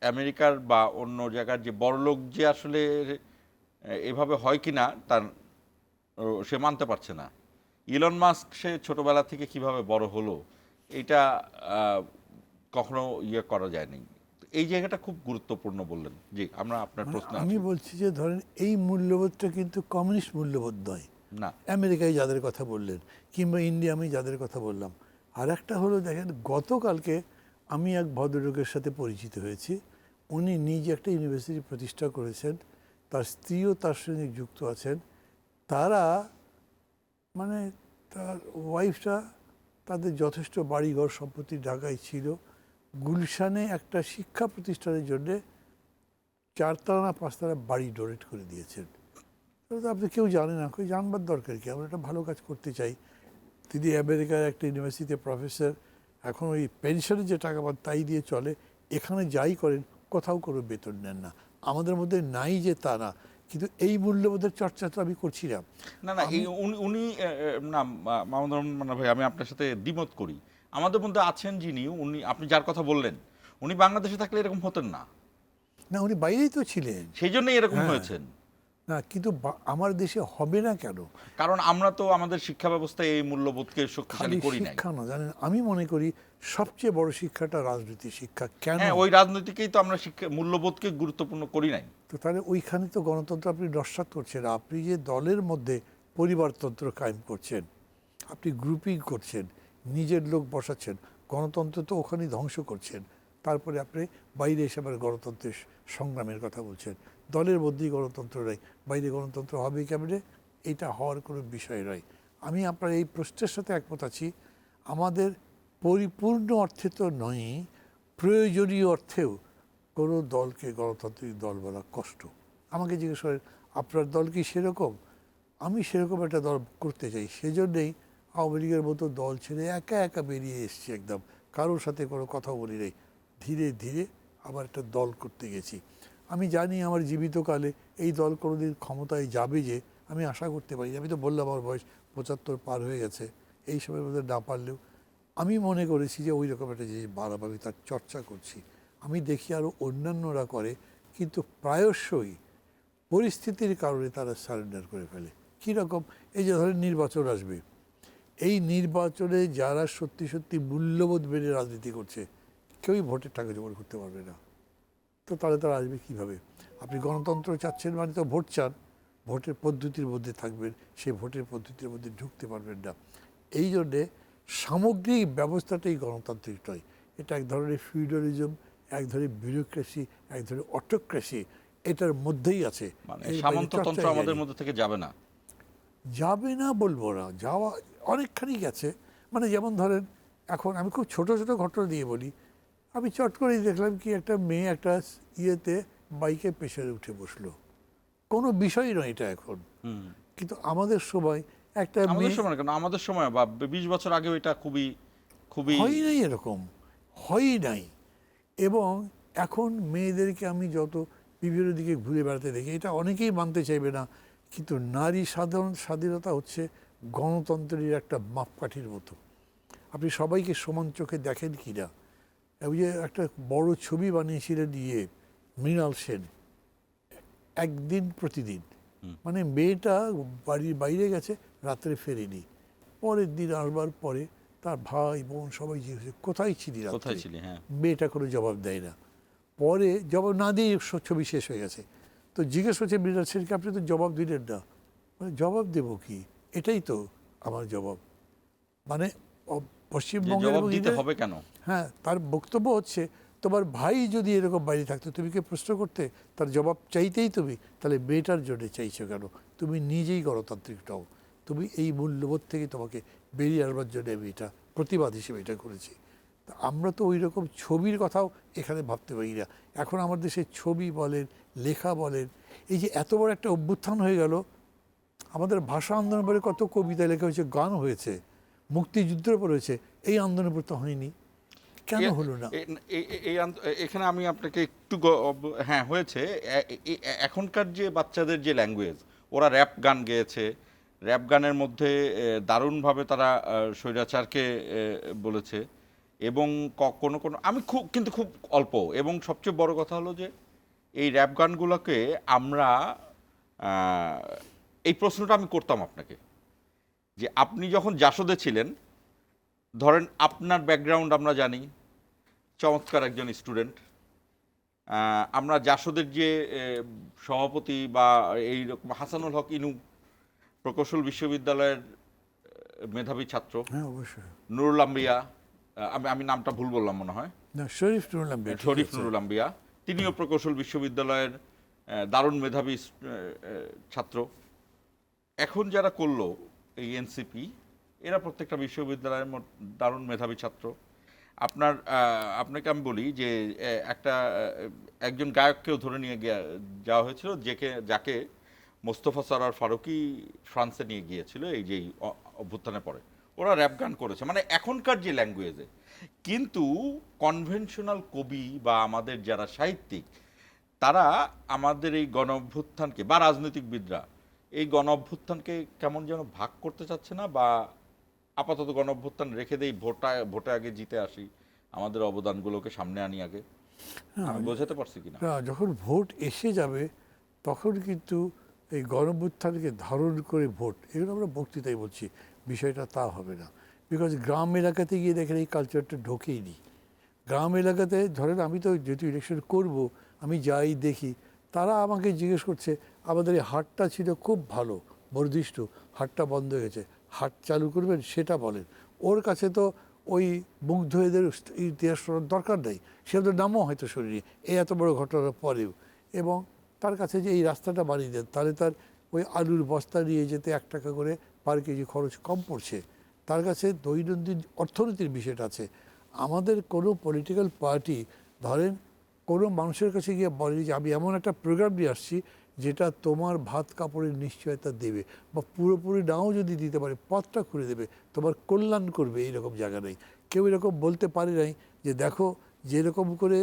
আমেরিকার বা অন্য জায়গার যে বড়লোক যে আসলে এভাবে হয় কিনা তার সে মানতে পারছে না। ইলন মাস্ক সে ছোটবেলা থেকে কিভাবে বড় হলো, এটা কখনো ইয়ে করা যায়নি। এই জায়গাটা খুব গুরুত্বপূর্ণ বললেন। জি, আমরা আপনার প্রশ্ন। আমি বলছি যে ধরেন এই মূল্যবোধটা কিন্তু কমিউনিস্ট মূল্যবোধ নয় না, আমেরিকায় যাদের কথা বললেন, কিংবা ইন্ডিয়া আমি যাদের কথা বললাম। আর একটা হলো, দেখেন গতকালকে আমি এক ভদ্রলোকের সাথে পরিচিত হয়েছি। উনি নিজে একটা ইউনিভার্সিটি প্রতিষ্ঠা করেছেন, তার স্ত্রীও তার সঙ্গে যুক্ত আছেন। তারা মানে তার ওয়াইফটা, তাদের যথেষ্ট বাড়িঘর সম্পত্তি ঢাকায় ছিল। গুলশানে একটা শিক্ষা প্রতিষ্ঠানের জন্যে 4তলা না 5তলা বাড়ি ডোনেট করে দিয়েছেন। তো আপনি কেউ জানে না, কেউ জানবার দরকার কি, আমরা একটা ভালো কাজ করতে চাই। তিনি আমেরিকার একটা ইউনিভার্সিটিতে প্রফেসর, এখন ওই পেনশনের যে টাকা পান তাই দিয়ে চলে। এখানে যাই করেন কোথাও কোনো বেতন নেন না। আমাদের মধ্যে নাই যে তা না, কিন্তু এই মূল্যবোধের চর্চা তো আমি করছি না। না, না, এই উনি না, মাহমুদুর রহমান ভাই, আমি আপনার সাথে দ্বিমত করি। আমাদের মধ্যে আছেন যিনি, উনি আপনি যার কথা বললেন, উনি বাংলাদেশে থাকলে এরকম হতেন না। না, উনি বাইরেই তো ছিলেন, সেই জন্যই এরকম হয়েছেন। না কিন্তু আমার দেশে হবে না কেন? কারণ আমরা তো আমাদের শিক্ষা ব্যবস্থায় এই মূল্যবোধকে শক্তিশালী করি নাই। শিক্ষা না, জানেন আমি মনে করি সবচেয়ে বড় শিক্ষাটা রাজনীতি শিক্ষা। কেন? হ্যাঁ, ওই রাজনীতিকেই তো আমরা শিক্ষা মূল্যবোধকে গুরুত্বপূর্ণ করি নাই। তো তাহলে ওইখানে তো গণতন্ত্র আপনি নস্যাৎ করছেন। আপনি যে দলের মধ্যে পরিবারতন্ত্র কায়েম করছেন, আপনি গ্রুপিং করছেন, নিজের লোক বসাচ্ছেন, গণতন্ত্র তো ওখানেই ধ্বংস করছেন। তারপরে আপনি বাইরে এসে আবার গণতন্ত্রের সংগ্রামের কথা বলছেন। দলের মধ্যেই গণতন্ত্র নেই, বাইরে গণতন্ত্র হবে কেমনে? এটা হওয়ার কোনো বিষয় নয়। আমি আপনার এই প্রশ্নের সাথে একমত আছি। আমাদের পরিপূর্ণ অর্থে তো নয়, প্রয়োজনীয় অর্থেও কোনো দলকে গণতান্ত্রিক দল বলা কষ্ট। আমাকে জিজ্ঞেস করেন আপনার দল কি সেরকম? আমি সেরকম একটা দল করতে চাই, সেজন্যেই আওয়ামী লীগের মতো দল ছেড়ে একা একা বেরিয়ে এসেছি, একদম কারোর সাথে কোনো কথা বলি নাই। ধীরে ধীরে আবার একটা দল করতে গেছি। আমি জানি আমার জীবিতকালে এই দল কোনোদিন ক্ষমতায় যাবে যে আমি আশা করতে পারি। আমি তো বললাম আমার বয়স 75 পার হয়ে গেছে, এই সময়ের মধ্যে না পারলেও আমি মনে করেছি যে ওই রকম একটা জিনিস বাড়াবো, আমি তার চর্চা করছি। আমি দেখি আরও অন্যান্যরা করে, কিন্তু প্রায়শই পরিস্থিতির কারণে তারা সারেন্ডার করে ফেলে। কীরকম? এই যে ধরেন নির্বাচন আসবে, এই নির্বাচনে যারা সত্যি সত্যি মূল্যবোধ মেনে রাজনীতি করছে কেউই ভোটের টাকা জোগাড় করতে পারবে না। তো তারা আসবে কীভাবে? আপনি গণতন্ত্র চাচ্ছেন মানে তো ভোট চান, ভোটের পদ্ধতির মধ্যে থাকবেন, সেই ভোটের পদ্ধতির মধ্যে ঢুকতে পারবেন না। এই জন্যে সামগ্রিক ব্যবস্থাটাই গণতান্ত্রিক নয়, এটা এক ধরনের ফিউডালিজম, এক ধরনের বিউরোক্রেসি, এক ধরনের অটোক্রেসি, এটার মধ্যেই আছে। মানে এর বাইরে সামন্ততন্ত্র চর্চাই আমাদের নেই। মধ্যে থেকে যাবে না। যাবে না বলবো না, যাওয়া অনেকখানি গেছে। মানে যেমন ধরেন, এখন আমি খুব ছোট ছোট ঘটনা দিয়ে বলি। আমি চট করেই দেখলাম কি একটা মেয়ে একটা ইয়েতে বাইকে পেছনে উঠে বসলো, কোনো বিষয় নয় এটা এখন। কিন্তু আমাদের সময় একটা আমাদের মেয়ে, সময় কেন, আমাদের সময় বা 20 বছর আগেও এটা খুবই খুবই হয় নাই এরকম, হয়ই নাই। এবং এখন মেয়েদেরকে আমি যত বিভিন্ন দিকে ঘুরে বেড়াতে দেখি, এটা অনেকেই মানতে চাইবে না, কিন্তু নারী সাধারণ স্বাধীনতা হচ্ছে গণতন্ত্রের একটা মাপকাঠির মতো। আপনি সবাইকে সমান চোখে দেখেন কি না? ওই যে একটা বড় ছবি বানিয়েছিলেন মৃণাল সেন, একদিন প্রতিদিন, মানে মেয়েটা বাড়ির বাইরে গেছে, রাত্রে ফেরেনি, পরের দিন আসবার পরে তার ভাই বোন সবাই জিজ্ঞেস কোথায় ছিলি রাত্রে? কোথায় ছিলি? হ্যাঁ, মেয়েটা কোনো জবাব দেয় না। পরে জবাব না দিয়ে ছবি শেষ হয়ে গেছে। তো জিজ্ঞেস করছে মৃণাল সেনকে, আপনি তো জবাব দিলেন না। মানে জবাব দেবো কি? এটাই তো আমার জবাব। মানে যে পশ্চিমবঙ্গের জবাব এবং দিতে হবে কেন? হ্যাঁ, তার বক্তব্য হচ্ছে তোমার ভাই যদি এরকম বাইরে থাকতো তুমি কি প্রশ্ন করতে? তার জবাব চাইতেই তুমি, তাহলে মেয়েটার জন্য চাইছো কেন? তুমি নিজেই গণতান্ত্রিক নও। তুমি এই মূল্যবোধ থেকে তোমাকে বেরিয়ে আসবার জন্য আমি এটা প্রতিবাদ হিসেবে এটা করেছি। তা আমরা তো ওই রকম ছবির কথাও এখানে ভাবতে পারি না। এখন আমার দেশে ছবি বলেন, লেখা বলেন, এই যে এত বড় একটা অভ্যুত্থান হয়ে গেল, আমাদের ভাষা আন্দোলনের পরে কত কবিতা লেখা হয়েছে, গান হয়েছে, মুক্তিযুদ্ধের উপর হয়েছে, এই আন্দোলনের উপর তো হয়নি। কেন হলো না? এখানে আমি আপনাকে একটু হ্যাঁ হয়েছে। এখনকার যে বাচ্চাদের যে ল্যাঙ্গুয়েজ, ওরা র্যাপ গান গেয়েছে, র্যাপ গানের মধ্যে দারুণভাবে তারা স্বৈরাচারকে বলেছে, এবং কোনো কোনো আমি কিন্তু খুব অল্প, এবং সবচেয়ে বড় কথা হলো যে এই র্যাপ গানগুলোকে আমরা এই প্রশ্নটা আমি করতাম আপনাকে, যে আপনি যখন জাসদে ছিলেন, ধরেন আপনার ব্যাকগ্রাউন্ড আমরা জানি, চমৎকার একজন স্টুডেন্ট, আমরা জাসদের যে সভাপতি বা এই রকম হাসানুল হক ইনু, প্রকৌশল বিশ্ববিদ্যালয়ের মেধাবী ছাত্র, হ্যাঁ অবশ্যই। নুরুল আম্বিয়া, আমি নামটা ভুল বললাম মনে হয়, না, শরীফ নুরুল আম্বিয়া, শরীফ নুরুল আম্বিয়া, তিনিও প্রকৌশল বিশ্ববিদ্যালয়ের দারুণ মেধাবী ছাত্র। এখন যারা করলো এই এনসিপি, এরা প্রত্যেকটা বিশ্ববিদ্যালয়ের দারুণ মেধাবী ছাত্র। আপনাকে আমি বলি যে একজন গায়ককেও ধরে নিয়ে যাওয়া হয়েছিল, যাকে মোস্তফা সরোয়ার ফারুকী ফ্রান্সে নিয়ে গিয়েছিল এই যে অভ্যুত্থানের পরে। ওরা র্যাপ গান করেছে, মানে এখনকার যে ল্যাঙ্গুয়েজে। কিন্তু কনভেনশনাল কবি বা আমাদের যারা সাহিত্যিক, তারা আমাদের এই গণ অভ্যুত্থানকে, বা রাজনৈতিকবিদরা এই গণ অভ্যুত্থানকে কেমন যেন ভাগ করতে চাচ্ছে না, বা আপাতত গণ অভ্যুত্থান রেখে দেই, ভোটে আগে জিতে আসি, আমাদের অবদানগুলোকে সামনে আনি আগে। আমি বোঝাতে পারছি কিনা? যখন ভোট এসে যাবে তখন কিন্তু এই গণঅভ্যুত্থানকে ধারণ করে ভোট, এগুলো আমরা বক্তৃতায় বলছি, বিষয়টা তা হবে না। বিকজ গ্রাম এলাকাতে গিয়ে দেখেন এই কালচারটা ঢোকেই নি। গ্রাম এলাকাতে ধরেন আমি তো যেহেতু ইলেকশন করব, আমি যাই দেখি, তারা আমাকে জিজ্ঞেস করছে আমাদের এই হাটটা ছিল খুব ভালো, বর্ধিষ্ণু, হাটটা বন্ধ হয়ে গেছে, হাট চালু করবেন সেটা বলেন। ওর কাছে তো ওই মুগ্ধ এদের ইতিহাস শোনার দরকার নেই, সে তো নামও হয়তো শরীরে এই এত বড় ঘটনার পরেও। এবং তার কাছে যে এই রাস্তাটা বানিয়ে দেন, তাহলে তার ওই আলুর বস্তা নিয়ে যেতে 1 টাকা করে পার কেজি খরচ কম পড়ছে। তার কাছে দৈনন্দিন অর্থনীতির বিষয়টা আছে। আমাদের কোনো পলিটিক্যাল পার্টি ধরেন কোনো মানুষের কাছে গিয়ে বলে যে আমি এমন একটা প্রোগ্রাম নিয়ে আসছি যেটা তোমার ভাত কাপড়ের নিশ্চয়তা দেবে, বা পুরোপুরি নাও যদি দিতে পারে পথটা খুলে দেবে, তোমার কল্যাণ করবে, এইরকম জায়গা নেই। কেউ এরকম বলতে পারে নাই যে দেখো যেরকম করে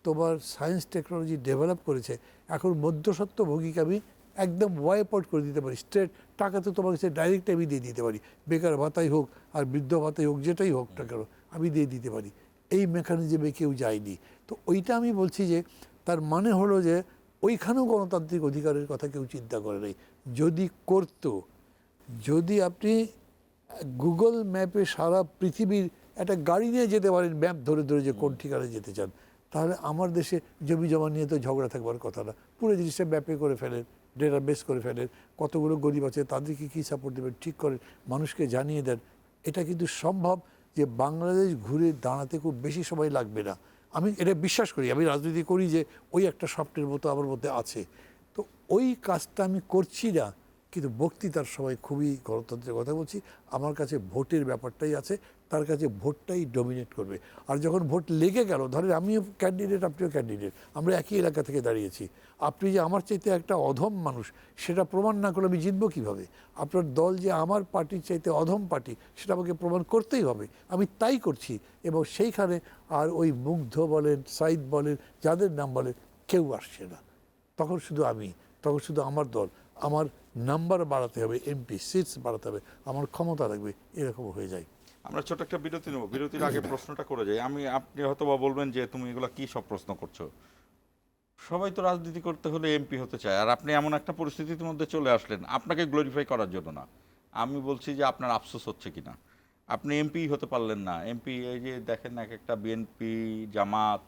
তোমার সায়েন্স টেকনোলজি ডেভেলপ করেছে, এখন মধ্যস্বত্বভোগীকে আমি একদম ওয়াইপ আউট করে দিতে পারি, স্ট্রেট টাকা তো তোমার কাছে ডাইরেক্ট আমি দিয়ে দিতে পারি, বেকার ভাতাই হোক আর বৃদ্ধ ভাতাই হোক, যেটাই হোক না কেন আমি দিয়ে দিতে পারি। এই মেকানিজমে কেউ যায়নি। তো ওইটা আমি বলছি যে তার মানে হলো যে ওইখানেও গণতান্ত্রিক অধিকারের কথা কেউ চিন্তা করে নাই। যদি করতো, যদি আপনি গুগল ম্যাপে সারা পৃথিবীর একটা গাড়ি নিয়ে যেতে পারেন, ম্যাপ ধরে ধরে যে কোন ঠিকানায় যেতে চান, তাহলে আমার দেশে জমি জমা নিয়ে তো ঝগড়া থাকবার কথা না। পুরো জিনিসটা ম্যাপে করে ফেলেন, ডেটা বেস করে ফেলেন, কতগুলো গরিব আছে তাদেরকে কী সাপোর্ট দেবেন ঠিক করেন, মানুষকে জানিয়ে দেন। এটা কিন্তু সম্ভব যে বাংলাদেশ ঘুরে দাঁড়াতে খুব বেশি সময় লাগবে না। আমি এটা বিশ্বাস করি, আমি রাজনীতি করি যে ওই একটা স্বপ্নের মতো আমার মধ্যে আছে। তো ওই কাজটা আমি করছি না, কিন্তু বক্তৃতার সময় খুবই গণতন্ত্রের কথা বলছি। আমার কাছে ভোটের ব্যাপারটাই আছে, তার কাছে ভোটটাই ডমিনেট করবে। আর যখন ভোট লেগে গেল, ধরেন আমিও ক্যান্ডিডেট আপনিও ক্যান্ডিডেট, আমরা একই এলাকা থেকে দাঁড়িয়েছি, আপনি যে আমার চাইতে একটা অধম মানুষ সেটা প্রমাণ না করলে আমি জিতবো কীভাবে? আপনার দল যে আমার পার্টির চাইতে অধম পার্টি সেটা আমাকে প্রমাণ করতেই হবে, আমি তাই করছি। এবং সেইখানে আর ওই মুগ্ধ বলেন, সাইদ বলেন, যাদের নাম বলেন, কেউ আসছে না। তখন শুধু আমি, তখন শুধু আমার দল, আমার নাম্বার বাড়াতে হবে, এমপি সিটস বাড়াতে হবে, আমার ক্ষমতা লাগবে, এরকম হয়ে যায়। আমরা ছোট একটা বিরতি নেব, বিরতির আগে প্রশ্নটা করে যাই। আপনি হয়তো বা বলবেন যে তুমি এগুলা কি সব প্রশ্ন করছো, সবাই তো রাজনীতি করতে হলে এমপি হতে চায়, আর আপনি এমন একটা পরিস্থিতির মধ্যে চলে আসলেন আপনাকে গ্লোরিফাই করার জন্য না। আমি বলছি যে আপনার আফসোস হচ্ছে কিনা, আপনি এমপি হতে পারলেন না। এমপি এই যে দেখেন না, এক একটা বিএনপি, জামাত,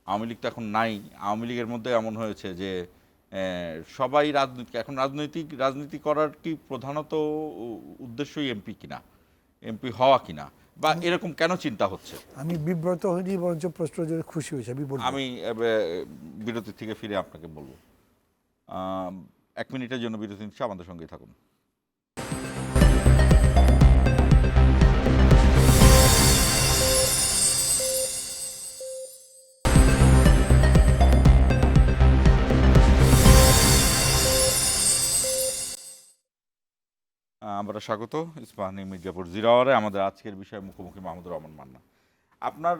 আওয়ামী লীগ তো এখন নাই, আওয়ামী লীগের মধ্যে এমন হয়েছে যে সবাই এখন রাজনীতি করার কি প্রধানত উদ্দেশ্যই এমপি কিনা, এমপি হওয়া কিনা, বা এরকম কেন চিন্তা হচ্ছে? আমি বিব্রত হইনি, বরঞ্চ প্রশ্ন জন্য খুশি হয়েছি। আমি বিরতি থেকে ফিরে আপনাকে বলবো। 1 মিনিটের জন্য বিরতি নিচ্ছি, আমাদের সঙ্গেই থাকুন। আমরা স্বাগত ইস্পাহানি মির্জাপুর জিরো আওয়ারে। আমাদের আজকের বিষয় মুখোমুখি মাহমুদুর রহমান মান্না। আপনার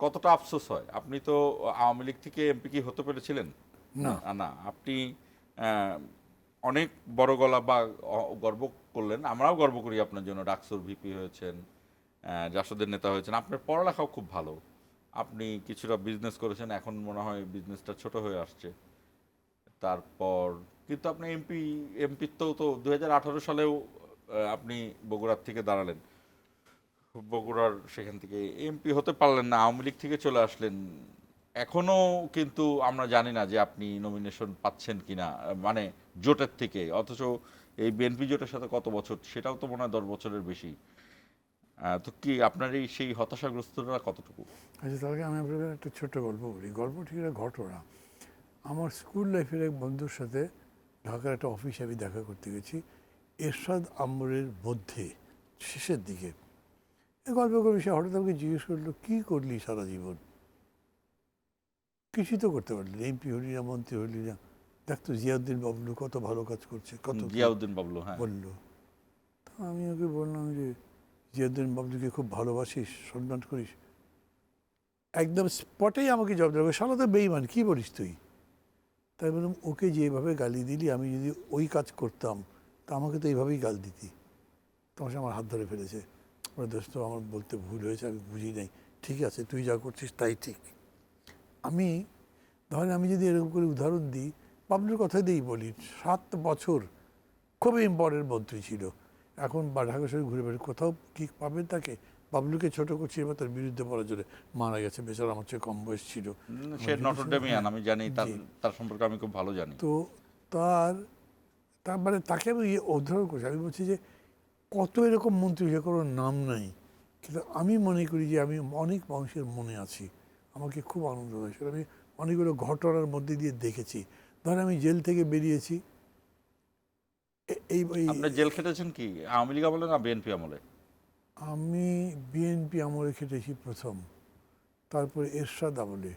কতটা আফসোস হয়, আপনি তো আওয়ামী লীগ থেকে এমপি কি হতে পেরেছিলেন? না। না, আপনি অনেক বড় গলা বা গর্ব করলেন, আমরাও গর্ব করি আপনার জন্য। ডাকসুর ভিপি হয়েছেন, জাসদের নেতা হয়েছেন, আপনার পড়ালেখাও খুব ভালো, আপনি কিছুটা বিজনেস করেছেন, এখন মনে হয় বিজনেসটা ছোট হয়ে আসছে। তারপর কিন্তু আপনি এমপি তো 2018 সালেও আপনি বগুড়ার থেকে দাঁড়ালেন, বগুড়ার সেখান থেকে এমপি হতে পারলেন না, আওয়ামী লীগ থেকে চলে আসলেন। এখনো কিন্তু আমরা জানি না যে আপনি নমিনেশন পাচ্ছেন কিনা, মানে জোটের থেকে। অথচ এই বিএনপি জোটের সাথে কত বছর, সেটাও তো মনে হয় 10 বছরের বেশি। তো কি আপনার এই সেই হতাশাগ্রস্তরা কতটুকু? আচ্ছা, তাহলে আমি আপনাকে একটা ছোট্ট গল্প বলি। গল্প ঠিক একটা ঘটনা। আমার স্কুল লাইফের এক বন্ধুর সাথে ঢাকার একটা অফিসে আমি দেখা করতে গেছি, এরশাদ আম্বরের মধ্যে শেষের দিকে। এই গল্প করে সে হঠাৎ আমাকে জিজ্ঞেস করলো, কী করলি সারা জীবন? কিছুই তো করতে পারলি না, এমপি হলি না, মন্ত্রী হলি না, দেখতো জিয়াউদ্দিন বাবলু কত ভালো কাজ করছে, কত জিয়াউদ্দিন বাবলু, হ্যাঁ বললো। তা আমি ওকে বললাম যে জিয়াউদ্দিন বাবলুকে খুব ভালোবাসিস, সম্মান করিস? একদম স্পটেই আমাকে জবাব দেবে, শালা তো বেইমান, কী বলিস তুই? তাই বললাম, ওকে যেভাবে গালি দিলি, আমি যদি ওই কাজ করতাম তা আমাকে তো এইভাবেই গাল দিতি। তোমার সে আমার হাত ধরে ফেলেছে, ওরা দোস্ত আমার বলতে ভুল হয়েছে, আমি বুঝি নাই, ঠিক আছে তুই যা করছিস তাই ঠিক। আমি ধরেন আমি যদি এরকম করে উদাহরণ দিই, বাবলুর কথাই দিই বলি, 7 বছর খুবই ইম্পর্টেন্ট মন্ত্রী ছিল, এখন বা ঢাকা শহরে ঘুরে বেড়ে কোথাও কি পাবেন তাকে? বাবলুকে ছোট করছি এবার তার বিরুদ্ধে পড়ার জন্য, মারা গেছে বেচারা, আমার চেয়ে কম বয়স ছিল। সে নটরডেমিয়ান, আমি জানি, তার সম্পর্কে আমি খুব ভালো জানি। তো তার মানে তাকে আমি উদাহরণ করছি, আমি বলছি যে কত এরকম মন্ত্রী যে কোনো নাম নাই, কিন্তু আমি মনে করি যে আমি অনেক মানুষের মনে আছি। আমাকে খুব আনন্দ দেয় সেটা আমি অনেকগুলো ঘটনার মধ্যে দিয়ে দেখেছি। ধরেন আমি জেল থেকে বেরিয়েছি, এই এই আপনি জেল খেটেছেন কি আওয়ামী লীগ আমলে না বিএনপি আমলে? আমি বিএনপি আমলে খেটেছি প্রথম, তারপরে এরশাদ আমলে,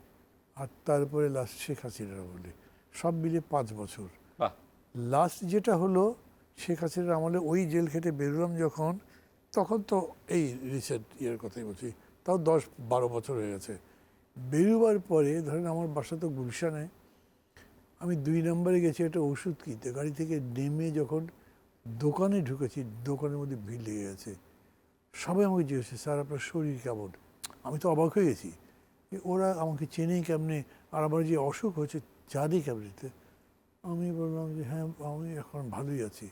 আর তারপরে লাস্ট শেখ হাসিনার আমলে, সব মিলে 5 বছর। বাহ। লাস্ট যেটা হলো শেখ হাসিনার আমলে, ওই জেল খেটে বেরোলাম যখন, তখন তো এই রিসেন্ট ইয়ার কথাই বলছি, তাও 10-12 বছর হয়ে গেছে। বেরোবার পরে ধরেন আমার বাসা তো গুলশানে, আমি 2 নম্বরে গেছি একটা ওষুধ কিনতে, গাড়ি থেকে নেমে যখন দোকানে ঢুকেছি, দোকানের মধ্যে ভিড় লেগে গেছে। সবাই আমাকে জিজ্ঞেস করছে, স্যার আপনার শরীর কেমন? আমি তো অবাক হয়ে গেছি যে ওরা আমাকে চেনে কেমনে, আর আমার যে অসুখ হয়েছে জানি কেমনিতে। আমি বললাম যে হ্যাঁ আমি এখন ভালোই আছি।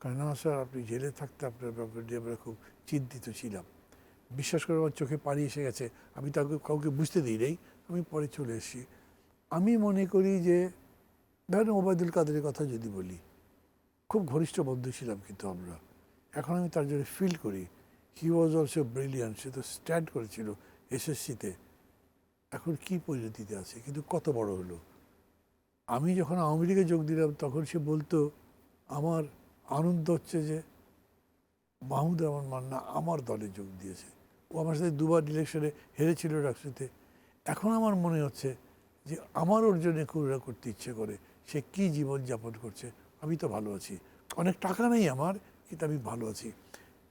কারণ না স্যার, আপনি জেলে থাকতে আপনার ব্যাপারে নিয়ে আমরা খুব চিন্তিত ছিলাম। বিশ্বাস করে আমার চোখে পানি এসে গেছে, আমি তাকে কাউকে বুঝতে দিই নাই, আমি পরে চলে এসেছি। আমি মনে করি যে ধরেন ওবায়দুল কাদেরের কথা যদি বলি, খুব ঘনিষ্ঠ বন্ধু ছিলাম কিন্তু আমরা, এখন আমি তার জন্য ফিল করি হি ওয়াজ অলসো ব্রিলিয়ান্ট। সে তো স্ট্যান্ড করেছিল এসএসসিতে, এখন কি পরিণতিতে আছে, কিন্তু কত বড় হলো। আমি যখন আওয়ামী লীগে যোগ দিলাম তখন সে বলতো আমার আনন্দ হচ্ছে যে মাহমুদুর রহমান মান্না আমার দলে যোগ দিয়েছে, ও আমার সাথে 2বার ইলেকশনে হেরেছিল রাজনীতিতে। এখন আমার মনে হচ্ছে যে আমার ওর জন্য কুরুরা করতে ইচ্ছে করে, সে কি জীবন যাপন করছে। আমি তো ভালো আছি, অনেক টাকা নেই আমার, কিন্তু আমি ভালো আছি।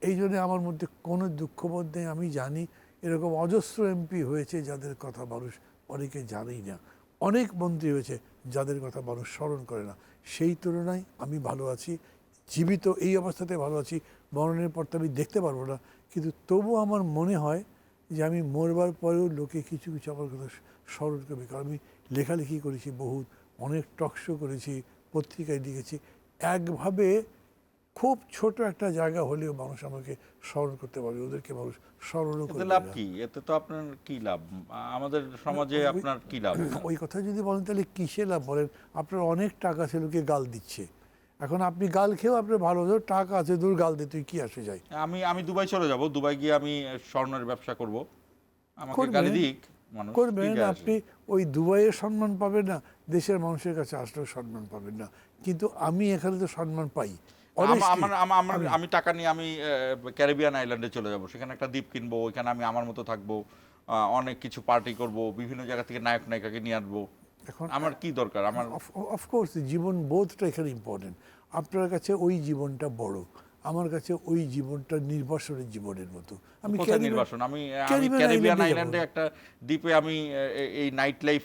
এই জন্যে আমার মধ্যে কোনো দুঃখবোধ নেই। আমি জানি এরকম অজস্র এমপি হয়েছে যাদের কথা মানুষ অনেকে জানেই না, অনেক মন্ত্রী হয়েছে যাদের কথা মানুষ স্মরণ করে না। সেই তুলনায় আমি ভালো আছি, জীবিত এই অবস্থাতে ভালো আছি। মরণের পর তো আমি দেখতে পারবো না, কিন্তু তবু আমার মনে হয় যে আমি মরবার পরেও লোকে কিছু কিছু আমার কথা স্মরণ করবে। কারণ আমি লেখালেখি করেছি বহুত, অনেক টকশো করেছি, পত্রিকায় লিখেছি। একভাবে খুব ছোট একটা জায়গা হলেও মানুষ আমাকে স্মরণ করতে পারবে, ওদেরকে মানুষ স্মরণও এতে করবে লাভ না। কি? এতে তো আপনার কি লাভ? আমাদের সমাজে আপনার কি লাভ? ওই কথা যদি বলেন তাহলে কিসে লাভ বলেন? আপনার অনেক টাকা আছে, লোকে গাল দিচ্ছে, এখন আপনি গাল খেয়েও আপনার ভালো হতো, টাকা আছে দূর গাল দিতে কি আসে যায়। আমি আমি দুবাই চলে যাব, দুবাই গিয়ে আমি স্বর্ণের ব্যবসা করব, আমাকে করবেন, গালি দিক মানুষ, কি করবেন, যায় আসে? আপনি ওই দুবাইয়ের সম্মান পাবেন না, দেশের মানুষের কাছে আসলেও সম্মান পাবেন না, কিন্তু আমি এখানে তো সম্মান পাই। Honestly, আমি টাকা নিয়ে আমি ক্যারিবিয়ান আইল্যান্ডে চলে যাব, সেখানে একটা দ্বীপ কিনবো, ওইখানে আমি আমার মতো থাকবো, অনেক কিছু পার্টি করব, বিভিন্ন জায়গা থেকে নায়ক নায়িকাকে নিয়ে আসবো। এখন আমার কি দরকার? আমার অফকোর্স জীবন বোধটা এখানে ইম্পর্টেন্ট। আপনার কাছে ওই জীবনটা বড়, আমার কাছে ওই জীবনটা নির্বাসনের জীবনের মতো। আমি কোথায় নির্বাসন? আমি ক্যারিবিয়ান ক্যারিবিয়ান আইল্যান্ডে আইল্যান্ডে একটা দ্বীপে আমি এই নাইট লাইফ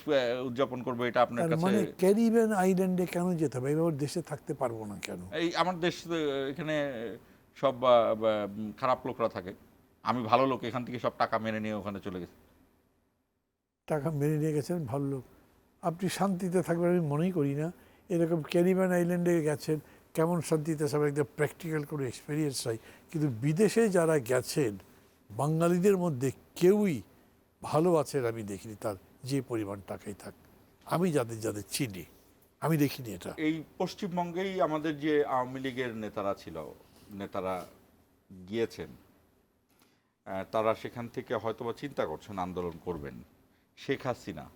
উদযাপন করবো, এটা আপনার তার কাছে? মানে ক্যারিবিয়ান আইল্যান্ডে কেন যেতে হবে? এবার দেশে থাকতে পারবো না কেন? এই আমার দেশ এখানে সব খারাপ লোকরা থাকে, আমি ভালো লোক, এখান থেকে সব টাকা মেনে নিয়ে ওখানে চলে গেছি। টাকা মেনে নিয়ে গেছেন, ভালো লোক, আপনি শান্তিতে থাকবেন আমি মনেই করি না। এরকম ক্যারিবিয়ান আইল্যান্ডে গেছেন, কেমন শান্তিতে সবাই একদম প্র্যাকটিক্যাল করে এক্সপিরিয়েন্স চাই। কিন্তু বিদেশে যারা গেছেন বাঙালিদের মধ্যে কেউই ভালো আছেন আমি দেখিনি, তার যে পরিমাণ টাকাই থাক। আমি যাদের যাদের চিনি আমি দেখিনি এটা। এই পশ্চিমবঙ্গেই আমাদের যে আওয়ামী লীগের নেতারা ছিল, নেতারা গিয়েছেন, তারা সেখান থেকে হয়তোবা চিন্তা করছেন আন্দোলন করবেন। শেখ হাসিনা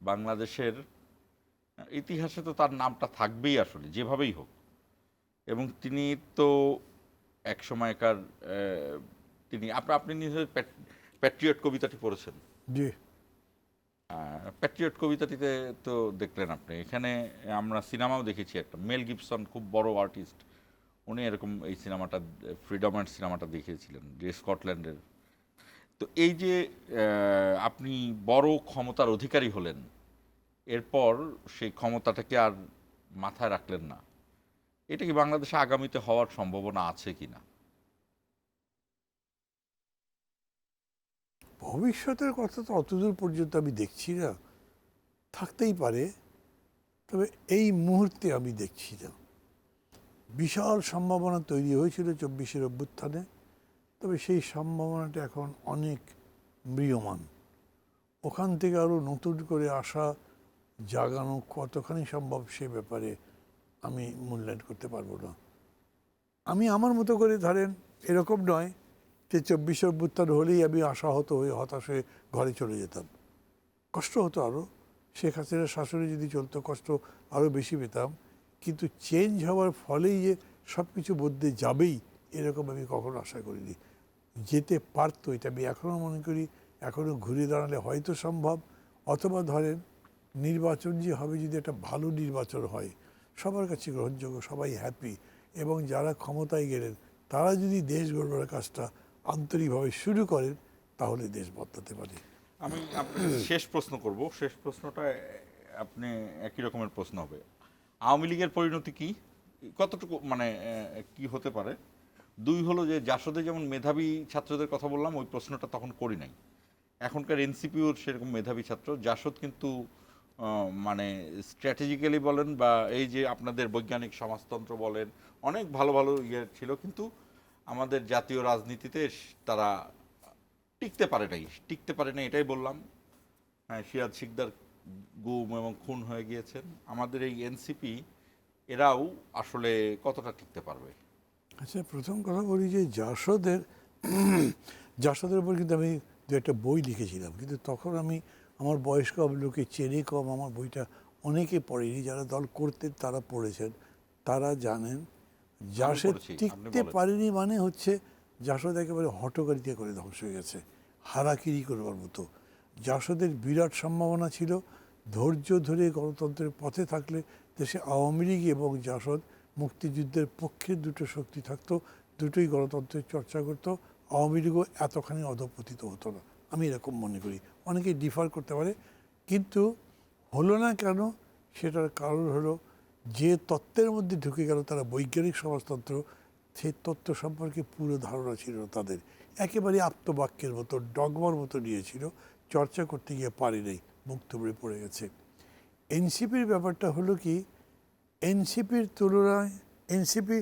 বাংলাদেশের ইতিহাসে তো তার নামটা থাকবেই আসলে, যেভাবেই হোক। এবং তিনি তো এক সময়কার তিনি আপনি নিজে প্যাট্রিয়ট কবিতাটি পড়েছেন। জি, প্যাট্রিয়ট কবিতাটিতে তো দেখলেন আপনি, এখানে আমরা সিনেমাও দেখেছি, একটা মেল গিবসন খুব বড় আর্টিস্ট, উনি এরকম এই সিনেমাটা, ফ্রিডম অ্যান্ড সিনেমাটা দেখিয়েছিলেন, যে স্কটল্যান্ডের। তো এই যে আপনি বড় ক্ষমতার অধিকারী হলেন, এরপর সেই ক্ষমতাটাকে আর মাথায় রাখলেন না, এটা কি বাংলাদেশে আগামীতে হওয়ার সম্ভাবনা আছে কিনা? ভবিষ্যতের কথা তো অতদূর পর্যন্ত আমি দেখছি না, থাকতেই পারে, তবে এই মুহূর্তে আমি দেখছি না। বিশাল সম্ভাবনা তৈরি হয়েছিল 24-এর অভ্যুত্থানে, তবে সেই সম্ভাবনাটা এখন অনেক ম্রিয়মাণ। ওখান থেকে আরও নতুন করে আসা জাগানো কতখানি সম্ভব সে ব্যাপারে আমি মূল্যায়ন করতে পারবো না। আমি আমার মতো করে ধরেন এরকম নয় যে 24 অভ্যুত্থান হলেই আমি আশাহত হয়ে হতাশ হয়ে ঘরে চলে যেতাম। কষ্ট হতো আরও, শেখ হাসিনার শাসনে যদি চলতো কষ্ট আরও বেশি পেতাম, কিন্তু চেঞ্জ হওয়ার ফলেই যে সব কিছু বদলে যাবেই এরকম আমি কখনো আশা করিনি। যেতে পারতো, এটা আমি এখনও মনে করি, এখনও ঘুরে দাঁড়ালে হয়তো সম্ভব। অথবা ধরেন নির্বাচন যে হবে, যদি একটা ভালো নির্বাচন হয়, সবার কাছে গ্রহণযোগ্য, সবাই হ্যাপি, এবং যারা ক্ষমতায় গেলেন তারা যদি দেশ গড়বার কাজটা আন্তরিকভাবে শুরু করেন, তাহলে দেশ বদলাতে পারে। আমি আপনার শেষ প্রশ্ন করব, শেষ প্রশ্নটা আপনি একই রকমের প্রশ্ন হবে। আওয়ামী লীগের পরিণতি কি, কতটুকু মানে কি হতে পারে? দুই হলো যে জাসদে যেমন মেধাবী ছাত্রদের কথা বললাম, ওই প্রশ্নটা তখন করি নাই। এখনকার এনসিপিওর সেরকম মেধাবী ছাত্র, জাসদ কিন্তু মানে স্ট্র্যাটেজিক্যালি বলেন বা এই যে আপনাদের বৈজ্ঞানিক সমাজতন্ত্র বলেন, অনেক ভালো ভালো ইয়ে ছিল, কিন্তু আমাদের জাতীয় রাজনীতিতে তারা টিকতে পারে নাই, এটাই বললাম। হ্যাঁ, সিরাজ শিকদার গুম এবং খুন হয়ে গিয়েছেন। আমাদের এই এনসিপি এরাও আসলে কতটা টিকতে পারবে? আচ্ছা, প্রথম কথা বলি যে জাসদের উপর কিন্তু আমি দু একটা বই লিখেছিলাম, কিন্তু তখন আমি, আমার বয়স কম, লোকে চেনে কম, আমার বইটা অনেকে পড়েনি। যারা দল করতেন তারা পড়েছেন, তারা জানেন জাসদ পড়েছি, আপনি টিকতে বলেন। পারেনি। মানে হচ্ছে জাসদ একেবারে হটকারিতা করে ধ্বংস হয়ে গেছে, হারাকিরি করবার মতো। জাসদের বিরাট সম্ভাবনা ছিল, ধৈর্য ধরে গণতন্ত্রের পথে থাকলে দেশে আওয়ামী লীগ এবং জাসদ মুক্তিযুদ্ধের পক্ষের দুটো শক্তি থাকতো, দুটোই গণতন্ত্রের চর্চা করতো, আওয়ামী লীগও এতখানি অধঃপতিত হতো না, আমি এরকম মনে করি। অনেকে ডিফার করতে পারে, কিন্তু হলো না কেন, সেটার কারণ হলো যে তত্ত্বের মধ্যে ঢুকে গেল তারা, বৈজ্ঞানিক সমাজতন্ত্র, সেই তত্ত্ব সম্পর্কে পুরো ধারণা ছিল না তাদের। একেবারে আত্মবাক্যের মতো, ডগমার মতো নিয়েছিল, চর্চা করতে গিয়ে পারে নাই, মুখ থুবড়ে পড়ে গেছে। এনসিপির ব্যাপারটা হলো কি, এনসিপির তুলনায়, এনসিপি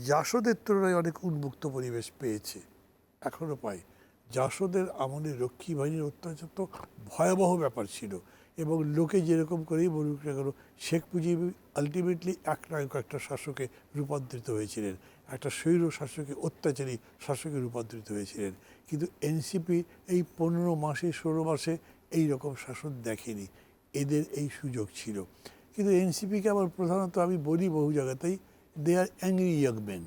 জাসদের তুলনায় অনেক উন্মুক্ত পরিবেশ পেয়েছে, এখনও পায়। জাসদের আমলে রক্ষী বাহিনীর অত্যাচার তো ভয়াবহ ব্যাপার ছিল, এবং লোকে যেরকম করেই বলুক না কেন, শেখ মুজিব আলটিমেটলি একনায়ক একটা শাসকে রূপান্তরিত হয়েছিলেন, একটা স্বৈর শাসকে, অত্যাচারী শাসকে রূপান্তরিত হয়েছিলেন। কিন্তু এনসিপি এই 15 মাসে 16 মাসে এই রকম শাসন দেখেনি, এদের এই সুযোগ ছিল। কিন্তু এনসিপিকে আবার প্রধানত আমি বলি বহু জায়গাতেই, দে আর অ্যাংরি ইয়াং মেন,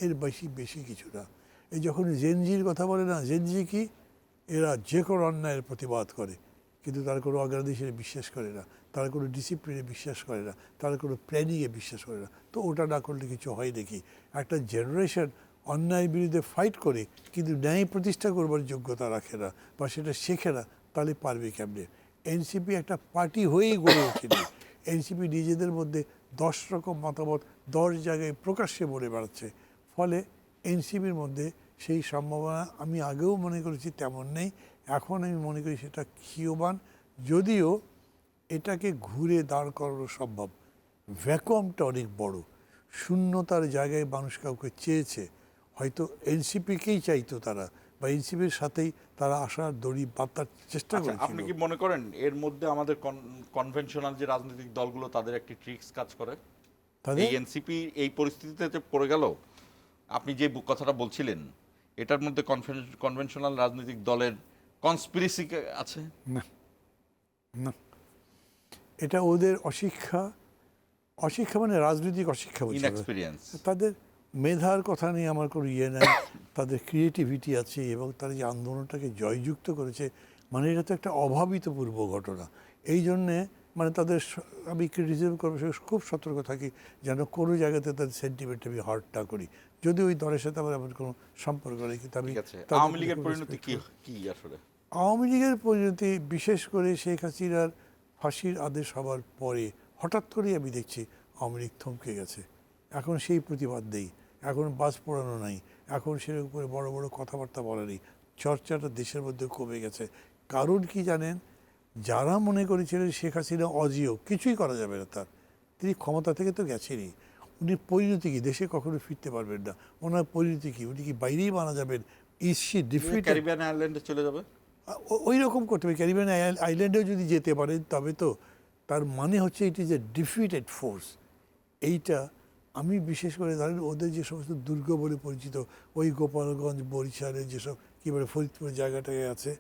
এর বেশি কিছু না। এই যখন জেনজির কথা বলে না, জেনজি কি, এরা যে কোনো অন্যায়ের প্রতিবাদ করে, কিন্তু তারা কোনো অর্গানাইজেশনে বিশ্বাস করে না, তারা কোনো ডিসিপ্লিনে বিশ্বাস করে না, তারা কোনো প্ল্যানিংয়ে বিশ্বাস করে না। তো ওটা না করলে কিছু হয় নাকি? একটা জেনারেশন অন্যায়ের বিরুদ্ধে ফাইট করে কিন্তু ন্যায় প্রতিষ্ঠা করবার যোগ্যতা রাখে না বা সেটা শেখে না, তাহলে পারবে কেমনে? এনসিপি একটা পার্টি হয়েই গড়ে ওঠেনি। এনসিপি নিজেদের মধ্যে 10 রকম মতামত 10 জায়গায় প্রকাশ্যে বলে বেড়াচ্ছে, ফলে এনসিপির মধ্যে সেই সম্ভাবনা আমি আগেও মনে করেছি তেমন নেই, এখন আমি মনে করি সেটা ক্ষীয়মান। যদিও এটাকে ঘুরে দাঁড় করানো সম্ভব, ভ্যাকুয়ামটা অনেক বড়, শূন্যতার জায়গায় মানুষ কাউকে চেয়েছে, হয়তো এনসিপিকেই চাইতো তারা, বা এনসিপির সাথেই তারা আসার দড়ি বাঁধার চেষ্টা আচ্ছা, করেছিল। আপনি কি মনে করেন এর মধ্যে আমাদের কনভেনশনাল যে রাজনৈতিক দলগুলো, তাদের একটি ট্রিক্স কাজ করে? তাদের এই এনসিপি এই পরিস্থিতিতে যে পড়ে গেল, আপনি যে কথাটা বলছিলেন, এটার মধ্যে কনভেনশনাল রাজনৈতিক দলের কনস্পিরেসি আছে? না, না, এটা ওদের অশিক্ষা, অশিক্ষা মানে রাজনৈতিক অশিক্ষা বলছি। ইনএক্সপিরিয়েন্স। তাদের মেধার কথা নিয়ে আমার কোনো ইয়ে নাই, তাদের ক্রিয়েটিভিটি আছে, এবং তারা যে আন্দোলনটাকে জয়যুক্ত করেছে, মানে এটা তো একটা অভাবিতপূর্ব ঘটনা। এই জন্যে মানে তাদের আমি ক্রিটিসিজম করবো, খুব সতর্ক থাকি যেন কোনো জায়গাতে তাদের সেন্টিমেন্ট আমি হার্ট না করি, যদি ওই দলের সাথে আমার এমন কোনো সম্পর্ক নেই। কিন্তু আমি আওয়ামী লীগের পরিণতি কি আসলে? আওয়ামী লীগের পরিণতি, বিশেষ করে শেখ হাসিনার ফাঁসির আদেশ হবার পরে হঠাৎ করেই আমি দেখছি আওয়ামী লীগ থমকে গেছে। এখন সেই প্রতিবাদ নেই, এখন বাস পড়ানো নাই, এখন সেরকম করে বড় বড় কথাবার্তা বলা নেই, চর্চাটা দেশের মধ্যে কমে গেছে। কারণ কি জানেন, যারা মনে করেছিলেন শেখ হাসিনা অজিও, কিছুই করা যাবে না তার, তিনি ক্ষমতা থেকে তো গেছেনই, উনি পরিণতি কি, দেশে কখনো ফিরতে পারবেন না, ওনার পরিণতি কি, উনি কি বাইরেই মারা যাবেন? Is she defeated? ক্যারিবিয়ান আইল্যান্ডে চলে যাবে, ওই রকম করতে হবে। ক্যারিবিয়ান আইল্যান্ডেও যদি যেতে পারেন, তবে তো তার মানে হচ্ছে it is a defeated force. এইটা আমি বিশেষ করে ধরেন ওদের যে সমস্ত দুর্গ বলে পরিচিত ওই গোপালগঞ্জ বরিশালে যেসব কীভাবে ফরিদপুরের জায়গাটায় আছে,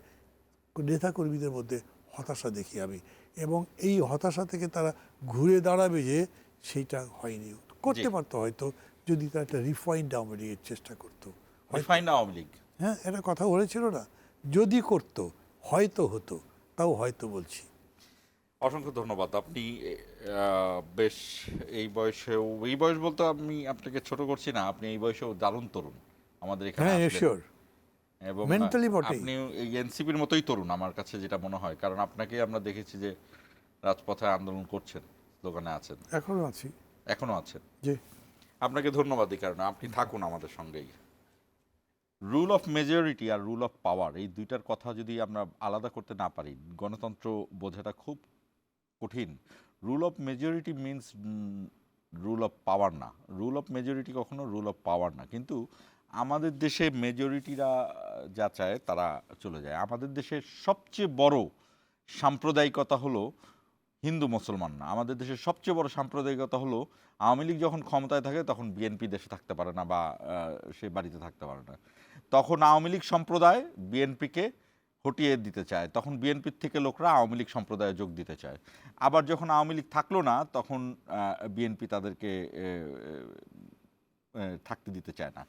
নেতাকর্মীদের মধ্যে হতাশা দেখি আমি, এবং এই হতাশা থেকে তারা ঘুরে দাঁড়াবে যে সেইটা হয়নি, করতে জি। পারতো হয়তো যদি তারা একটা রিফাইন্ড আওয়ামী লীগের চেষ্টা করতো। রিফাইন্ড আওয়ামী লীগ। হ্যাঁ, এটা কথা বলেছিল না, যদি করতো হয়তো হতো, তাও হয়তো বলছি। অসংখ্য ধন্যবাদ। আপনি বেশ এই বয়সেও, এই বয়স বলতে আমি আপনাকে ছোট করছি না, আপনি এই বয়সেও দারুণ তরুণ আমাদের এখানে হ্যাঁ, আসলেন। শিওর, এবং Mentally বটেই। আপনি এই এনসিপির মতোই তরুণ আমার কাছে যেটা মনে হয়, কারণ আপনাকে আমরা দেখেছি যে রাজপথে আন্দোলন করছেন, স্লোগানে আছেন, এখনো আছি। এখনো আছেন। যে আপনাকে ধন্যবাদ এই কারণে, আপনি থাকুন আমাদের সঙ্গেই। রুল অফ মেজরিটি আর রুল অফ পাওয়ার, এই দুইটার কথা যদি আমরা আলাদা করতে না পারি, গণতন্ত্র বোঝাটা খুব কঠিন। Rule of majority means rule of পাওয়ার না, রুল অফ মেজরিটি কখনো রুল অফ পাওয়ার না। কিন্তু আমাদের দেশে মেজরিটিরা যা চায় তারা চলে যায়। আমাদের দেশের সবচেয়ে বড় সাম্প্রদায়িকতা হলো হিন্দু মুসলমান না, আমাদের দেশের সবচেয়ে বড় সাম্প্রদায়িকতা হলো আওয়ামী লীগ যখন ক্ষমতায় থাকে তখন বিএনপি দেশে থাকতে পারে না, বা সে বাড়িতে থাকতে পারে না, তখন আওয়ামী লীগ সম্প্রদায় বিএনপিকে হটিয়ে দিতে চায়, তখন বিএনপির থেকে লোকরা আওয়ামী লীগ সম্প্রদায়ে যোগ দিতে চায়। আবার যখন আওয়ামী লীগ থাকলো না তখন বিএনপি তাদেরকে থাকতে দিতে চায় না।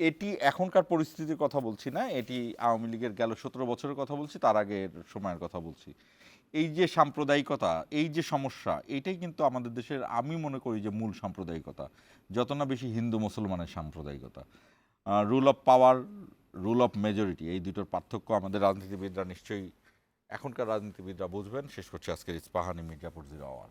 এটি এখনকার পরিস্থিতির কথা বলছি না, এটি আওয়ামী লীগের গেল 17 বছরের কথা বলছি, তার আগের সময়ের কথা বলছি। এই যে সাম্প্রদায়িকতা, এই যে সমস্যা, এইটাই কিন্তু আমাদের দেশের, আমি মনে করি যে মূল সাম্প্রদায়িকতা, যত না বেশি হিন্দু মুসলমানের সাম্প্রদায়িকতা। Rule of power, rule of majority, এই দুটোর পার্থক্য আমাদের রাজনীতিবিদরা নিশ্চয়ই, এখনকার রাজনীতিবিদরা বুঝবেন। শেষ করছি আজকের ইস্পাহানি মির্জাপুর 0 আওয়ার।